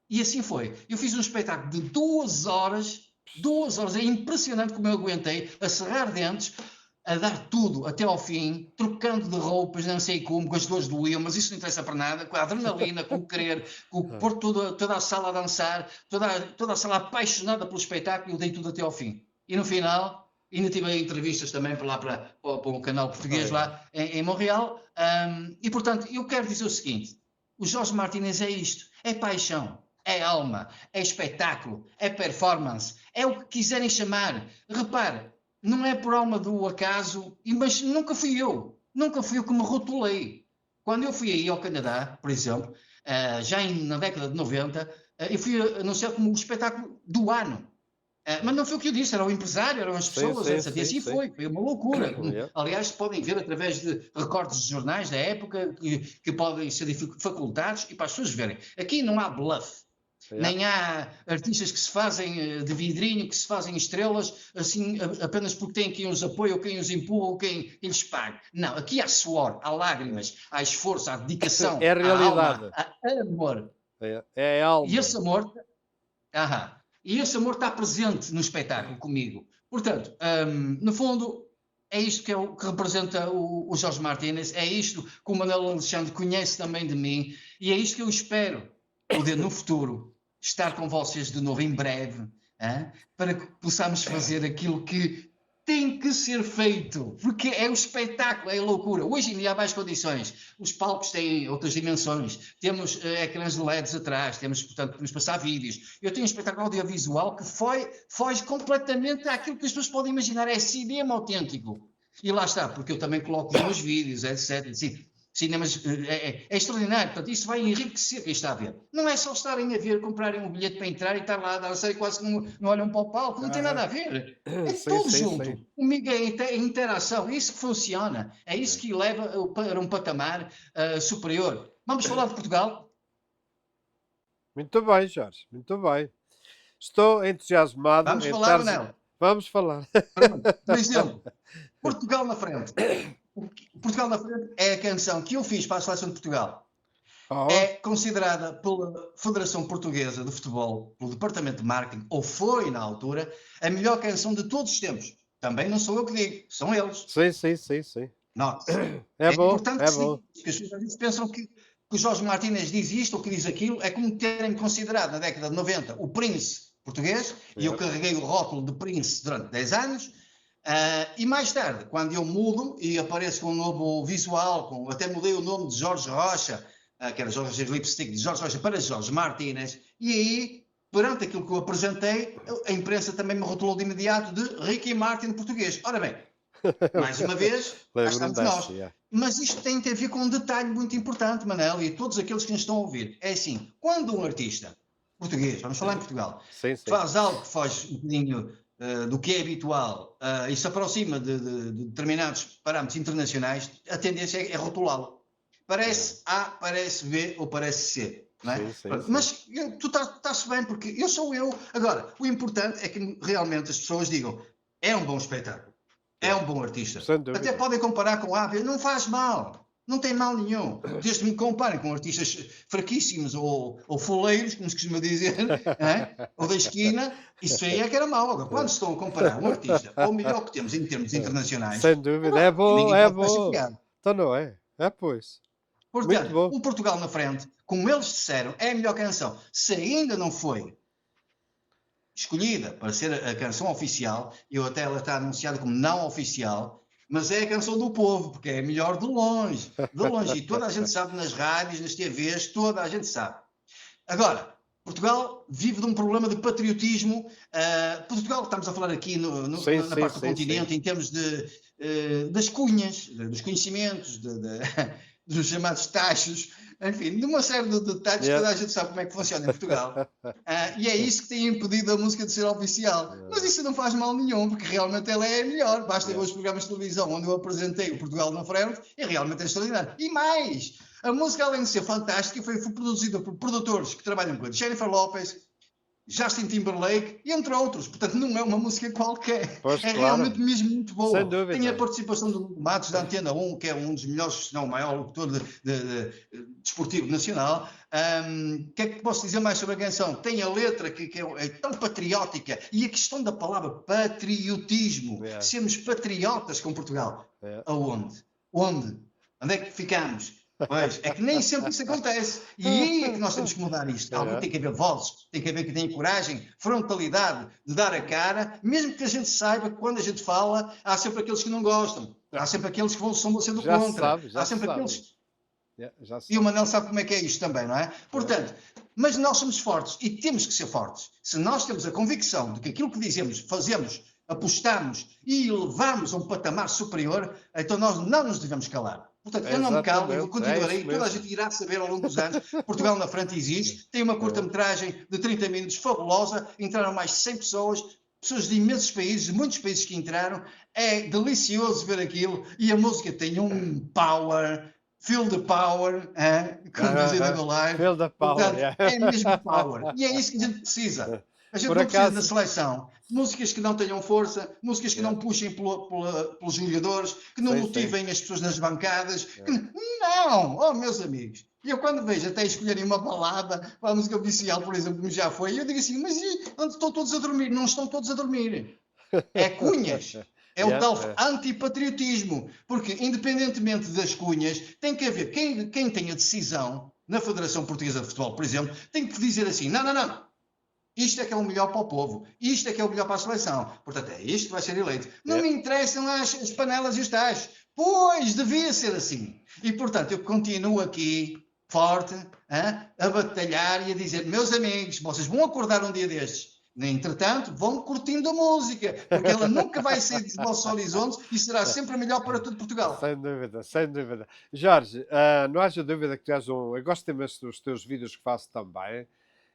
E assim foi. Eu fiz um espetáculo de 2 horas, é impressionante como eu aguentei, a cerrar dentes, a dar tudo até ao fim, trocando de roupas, não sei como, com as dores doíam, mas isso não interessa para nada, com a adrenalina, com o querer, com o pôr toda a sala a dançar, toda a sala apaixonada pelo espetáculo, eu dei tudo até ao fim. E no final, ainda tive entrevistas também para o canal português lá em Montreal, e portanto, eu quero dizer o seguinte: o Jorge Martínez é isto, é paixão, é alma, é espetáculo, é performance, é o que quiserem chamar. Repare, não é por alma do acaso, mas nunca fui eu que me rotulei. Quando eu fui aí ao Canadá, por exemplo, já na década de 90, eu fui anunciado como o espetáculo do ano. Mas não foi o que eu disse, era o empresário, eram as pessoas, etc. E assim foi uma loucura. Aliás, podem ver através de recortes de jornais da época que podem ser facultados e para as pessoas verem. Aqui não há bluff. Nem há artistas que se fazem de vidrinho, que se fazem estrelas, assim, apenas porque têm quem os apoia, ou quem os empurra, ou quem lhes paga. Não, aqui há suor, há lágrimas, há esforço, há dedicação, é a realidade. Há alma, há amor. É a alma. E esse amor está presente no espetáculo comigo. Portanto, no fundo, é isto que representa o Jorge Martínez, é isto que o Manuel Alexandre conhece também de mim, e é isto que eu espero poder no futuro estar com vocês de novo em breve, para que possamos fazer aquilo que tem que ser feito, porque é o espetáculo, é a loucura. Hoje em dia há mais condições, os palcos têm outras dimensões, temos ecrãs de LEDs atrás, portanto, podemos passar vídeos. Eu tenho um espetáculo audiovisual que foge completamente àquilo que as pessoas podem imaginar, é cinema autêntico. E lá está, porque eu também coloco os meus vídeos, etc. Assim, cinemas é extraordinário. Portanto, isso vai enriquecer quem está a ver. Não é só estarem a ver, comprarem um bilhete para entrar e estar lá a dar série, quase que não olham para o palco. Não tem nada a ver. É Sim, tudo sim, junto. sim. Comigo é interação. É isso que funciona. É isso que leva para um patamar superior. Vamos falar de Portugal? Muito bem, Jorge, muito bem. Estou entusiasmado Vamos em falar estar... ou não? Vamos falar. Pronto. Por exemplo, Portugal na frente. Portugal na frente é a canção que eu fiz para a Seleção de Portugal. Oh, É considerada pela Federação Portuguesa de Futebol, pelo Departamento de Marketing, ou foi na altura, a melhor canção de todos os tempos. Também não sou eu que digo, são eles. sim, sim, sim, sim. Nós. É bom, importante é que se bom. diga, porque as pessoas às vezes pensam que o Jorge Martínez diz isto ou que diz aquilo, é como terem considerado na década de 90 o Prince português, e eu carreguei o rótulo de Prince durante 10 anos, e mais tarde, quando eu mudo e apareço com um novo visual, até mudei o nome de Jorge Rocha, que era Jorge Lipstick, de Jorge Rocha para Jorge Martínez, e aí, perante aquilo que eu apresentei, a imprensa também me rotulou de imediato de Ricky Martin português. Ora bem, mais uma vez, cá estamos nós. Mas isto tem a ver com um detalhe muito importante, Manel, e todos aqueles que nos estão a ouvir. É assim, quando um artista português, vamos falar em Portugal, Sim, sim. faz algo que foge um bocadinho do que é habitual e se aproxima de determinados parâmetros internacionais, a tendência é rotulá-lo. Parece A, parece B ou parece C. Não é? Sim, sim, sim. Mas tu estás bem, porque eu sou eu. Agora, o importante é que realmente as pessoas digam, é um bom espetáculo, é um bom artista. Sem dúvida. Até podem comparar com A, B, não faz mal. Não tem mal nenhum. Desde que me comparem com artistas fraquíssimos ou foleiros, como se costuma dizer, ou da esquina, isso aí é que era mau. Agora, quando se estão a comparar um artista ao melhor que temos em termos internacionais, Sem dúvida, é bom, ninguém é pode estar bom. chateado. Então não é? É pois. Muito Portanto, bom. um Portugal na frente, como eles disseram, é a melhor canção. Se ainda não foi escolhida para ser a canção oficial, ela está anunciada como não oficial, mas é a canção do povo, porque é a melhor de longe, e toda a gente sabe nas rádios, nas TVs, toda a gente sabe. Agora, Portugal vive de um problema de patriotismo. Portugal, estamos a falar aqui na parte do continente, em termos das cunhas, dos conhecimentos, dos chamados tachos, enfim, de uma série de detalhes que toda a gente sabe como é que funciona em Portugal. E é isso que tem impedido a música de ser oficial. Mas isso não faz mal nenhum, porque realmente ela é a melhor. Basta ver os programas de televisão onde eu apresentei o Portugal na frente, e realmente é extraordinário. E mais, a música, além de ser fantástica, foi produzida por produtores que trabalham com a Jennifer Lopez, Justin Timberlake, entre outros. Portanto, não é uma música qualquer. Pois, é claro. Realmente mesmo muito boa. Sem dúvida. Tem a participação do Matos da Antena 1, que é um dos melhores, se não o maior locutor desportivo nacional. O que é que posso dizer mais sobre a canção? Tem a letra que é tão patriótica, e a questão da palavra patriotismo. Sermos patriotas com Portugal. Aonde? Onde é que ficamos? Pois, é que nem sempre isso acontece. E aí é que nós temos que mudar isto. Alguém tem que haver vozes, tem que haver que tenha coragem, frontalidade de dar a cara, mesmo que a gente saiba que quando a gente fala, há sempre aqueles que não gostam, há sempre aqueles que vão sendo Já contra, sabe, há sempre aqueles... Já E o Manel sabe como é que é isto também, não é? Portanto, mas nós somos fortes e temos que ser fortes. Se nós temos a convicção de que aquilo que dizemos, fazemos, apostamos e levamos a um patamar superior, então nós não nos devemos calar. Portanto, eu não me calo, eu continuarei, toda a gente irá saber ao longo dos anos. Portugal na frente existe, tem uma curta-metragem de 30 minutos fabulosa, entraram mais de 100 pessoas de imensos países, de muitos países que entraram, é delicioso ver aquilo, e a música tem um power, feel the power, como dizem no live. Feel the power, portanto, é mesmo power, e é isso que a gente precisa. A gente não precisa da seleção. Músicas que não tenham força, músicas que não puxem pelos jogadores, que não motivem as pessoas nas bancadas. Não! Oh, meus amigos. E eu quando vejo até escolherem uma balada para a música oficial, por exemplo, como já foi, eu digo assim, mas onde estão todos a dormir? Não estão todos a dormir. É cunhas. É o tal antipatriotismo. Porque, independentemente das cunhas, tem que haver quem tem a decisão, na Federação Portuguesa de Futebol, por exemplo, tem que dizer assim, não. Isto é que é o melhor para o povo. Isto é que é o melhor para a seleção. Portanto, é isto que vai ser eleito. Não me interessam as panelas e os tachos. Pois, devia ser assim. E, portanto, eu continuo aqui, forte, a batalhar e a dizer, meus amigos, vocês vão acordar um dia destes Entretanto, vão curtindo a música, porque ela nunca vai sair dos vossos horizontes e será sempre a melhor para todo Portugal. Sem dúvida, sem dúvida. Jorge, não haja dúvida que tu és eu gosto imenso dos teus vídeos que faço também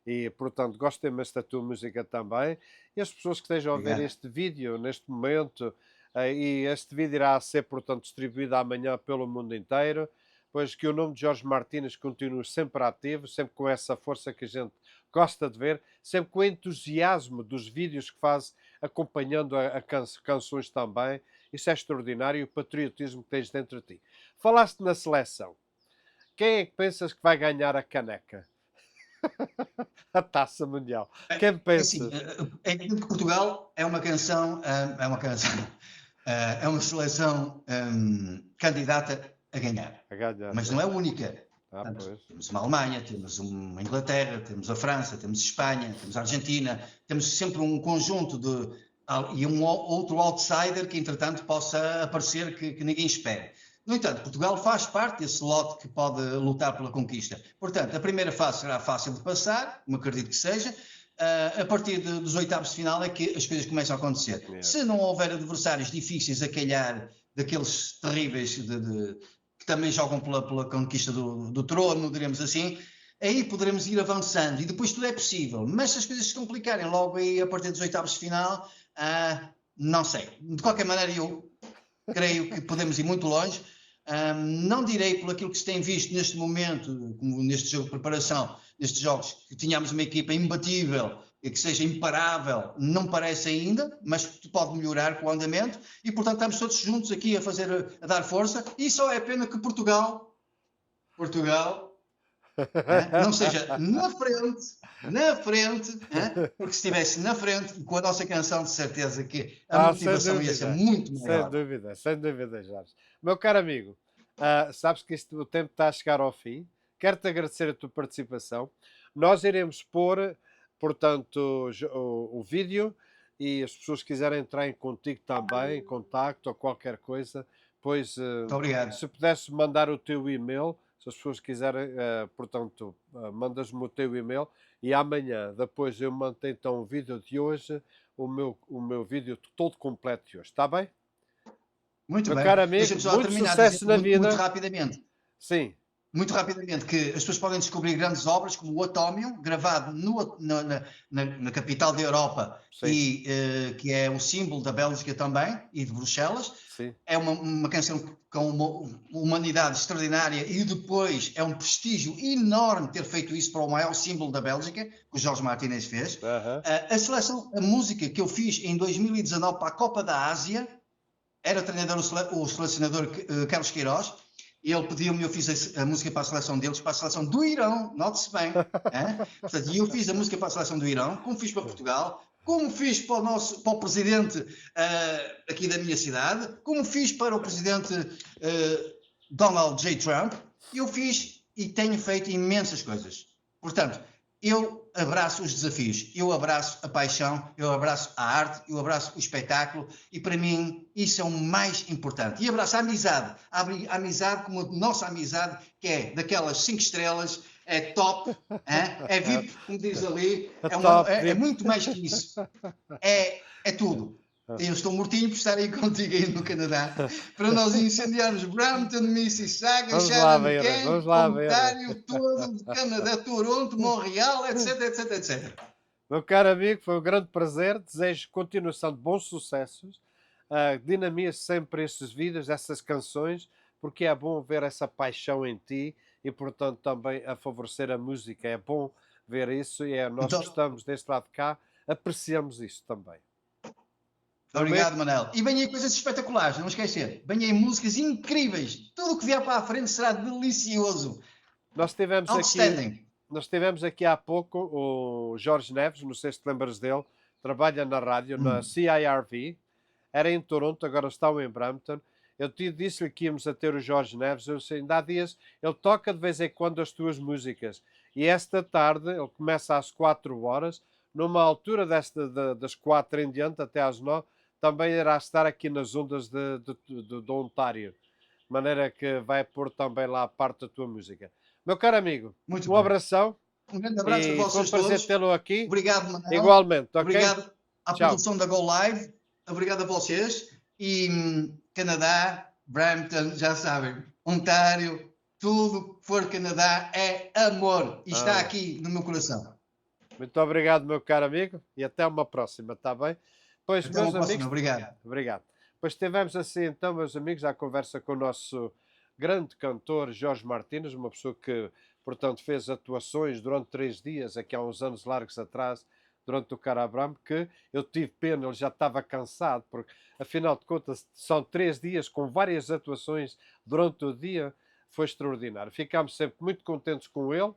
e, portanto, gosto imenso da tua música também. E as pessoas que estejam a ver Obrigado. este vídeo neste momento, e este vídeo irá ser, portanto, distribuído amanhã pelo mundo inteiro, pois que o nome de Jorge Martínez continue sempre ativo, sempre com essa força que a gente gosta de ver, sempre com o entusiasmo dos vídeos que faz, acompanhando canções também. Isso é extraordinário, e o patriotismo que tens dentro de ti. Falaste na seleção. Quem é que pensas que vai ganhar a caneca? A Taça Mundial. Quem Assim, pensas? é evidente que Portugal é uma canção, é uma seleção candidata a ganhar, A ganhar. mas não é a única. Ah, Portanto, pois. temos uma Alemanha, temos uma Inglaterra, temos a França, temos Espanha, temos a Argentina, temos sempre um conjunto e um outro outsider que, entretanto, possa aparecer que ninguém espera. No entanto, Portugal faz parte desse lote que pode lutar pela conquista. Portanto, a primeira fase será fácil de passar, como acredito que seja. A partir dos oitavos de final é que as coisas começam a acontecer. Yeah. Se não houver adversários difíceis a calhar, daqueles terríveis que também jogam pela conquista do trono, diremos assim, aí poderemos ir avançando e depois tudo é possível. Mas se as coisas se complicarem logo aí a partir dos oitavos de final, não sei. De qualquer maneira, eu creio que podemos ir muito longe. Não direi por aquilo que se tem visto neste momento, como neste jogo de preparação, nestes jogos, que tínhamos uma equipa imbatível e que seja imparável, não parece ainda, mas pode melhorar com o andamento e, portanto, estamos todos juntos aqui a dar força e só é pena que Portugal não seja na frente, porque se estivesse na frente, com a nossa canção, de certeza que a motivação ia ser muito maior. Sem dúvida, Jorge. Meu caro amigo, sabes que o tempo está a chegar ao fim. Quero-te agradecer a tua participação. Nós iremos pôr, portanto, o vídeo, e as pessoas que quiserem entrar contigo também, em contacto ou qualquer coisa, pois, Muito obrigado. se pudesse mandar o teu e-mail, se as pessoas quiserem, portanto, mandas-me o teu e-mail e amanhã, depois eu mando então o vídeo de hoje, o meu vídeo todo completo de hoje. Está bem? Muito Meu bem. caro amigo, Deixa-me só muito terminar sucesso na vida. muito rapidamente. Sim. Muito rapidamente, que as pessoas podem descobrir grandes obras como o Atómio, gravado na capital da Europa, e que é o símbolo da Bélgica também e de Bruxelas. Sim. É uma canção com uma humanidade extraordinária e depois é um prestígio enorme ter feito isso para o maior símbolo da Bélgica, que o Jorge Martínez fez. A música que eu fiz em 2019 para a Copa da Ásia, era treinador o selecionador Carlos Queiroz. Ele pediu-me, eu fiz a música para a seleção deles, para a seleção do Irão, note-se bem. Portanto, eu fiz a música para a seleção do Irão, como fiz para Portugal, como fiz para o presidente aqui da minha cidade, como fiz para o presidente Donald J. Trump. Eu fiz e tenho feito imensas coisas. Portanto, eu abraço os desafios, eu abraço a paixão, eu abraço a arte, eu abraço o espetáculo e para mim isso é o mais importante. E abraço a amizade como a nossa amizade, que é daquelas 5 estrelas, é top, é VIP, como diz ali, é muito mais que isso, é tudo. Eu estou mortinho por estar aí contigo aí no Canadá, para nós incendiarmos Brampton, Mississauga, Chatham, Ontário, todo o Canadá, Toronto, Montreal, etc, etc, etc. Meu caro amigo, foi um grande prazer. Desejo continuação de bons sucessos. Dinamize sempre estes vídeos, essas canções, porque é bom ver essa paixão em ti e, portanto, também a favorecer a música. É bom ver isso e nós gostamos deste lado de cá, apreciamos isso também. Obrigado, Manel. E vem aí coisas espetaculares, não esquecer. Vem aí músicas incríveis. Tudo o que vier para a frente será delicioso. Nós tivemos aqui há pouco o Jorge Neves, não sei se te lembras dele, trabalha na rádio, na CIRV, era em Toronto, agora está em Brampton. Eu disse-lhe que íamos a ter o Jorge Neves, eu sei, ainda há dias, ele toca de vez em quando as tuas músicas. E esta tarde, ele começa às 4 horas, numa altura das 4 em diante, até às 9, também irá estar aqui nas ondas de Ontário, de maneira que vai pôr também lá a parte da tua música. Meu caro amigo, um abração, Um grande abraço a E foi um vocês prazer todos. tê-lo aqui. Obrigado, Manel. Igualmente, ok? Obrigado à Tchau. produção da Go Live. Obrigado a vocês. E Canadá, Brampton, já sabem, Ontário, tudo que for Canadá é amor. E está aqui no meu coração. Muito obrigado, meu caro amigo, e até uma próxima, está bem? Pois, Até uma meus próxima. amigos, Obrigado. obrigado. Pois tivemos assim, então, meus amigos, a conversa com o nosso grande cantor Jorge Martins, uma pessoa que, portanto, fez atuações durante 3 dias, aqui há uns anos largos atrás, durante o Carabram, que eu tive pena, ele já estava cansado, porque, afinal de contas, são 3 dias com várias atuações durante o dia, foi extraordinário. Ficámos sempre muito contentes com ele.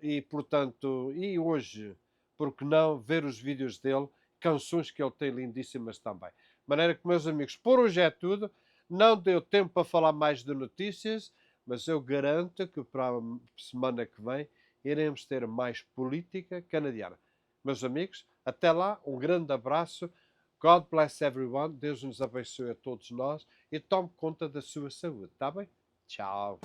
E portanto, e hoje, por que não ver os vídeos dele, canções que ele tem lindíssimas também. De maneira que, meus amigos, por hoje é tudo. Não deu tempo para falar mais de notícias, mas eu garanto que para a semana que vem iremos ter mais política canadiana. Meus amigos, até lá, um grande abraço. God bless everyone. Deus nos abençoe a todos nós e tome conta da sua saúde, tá bem? Tchau.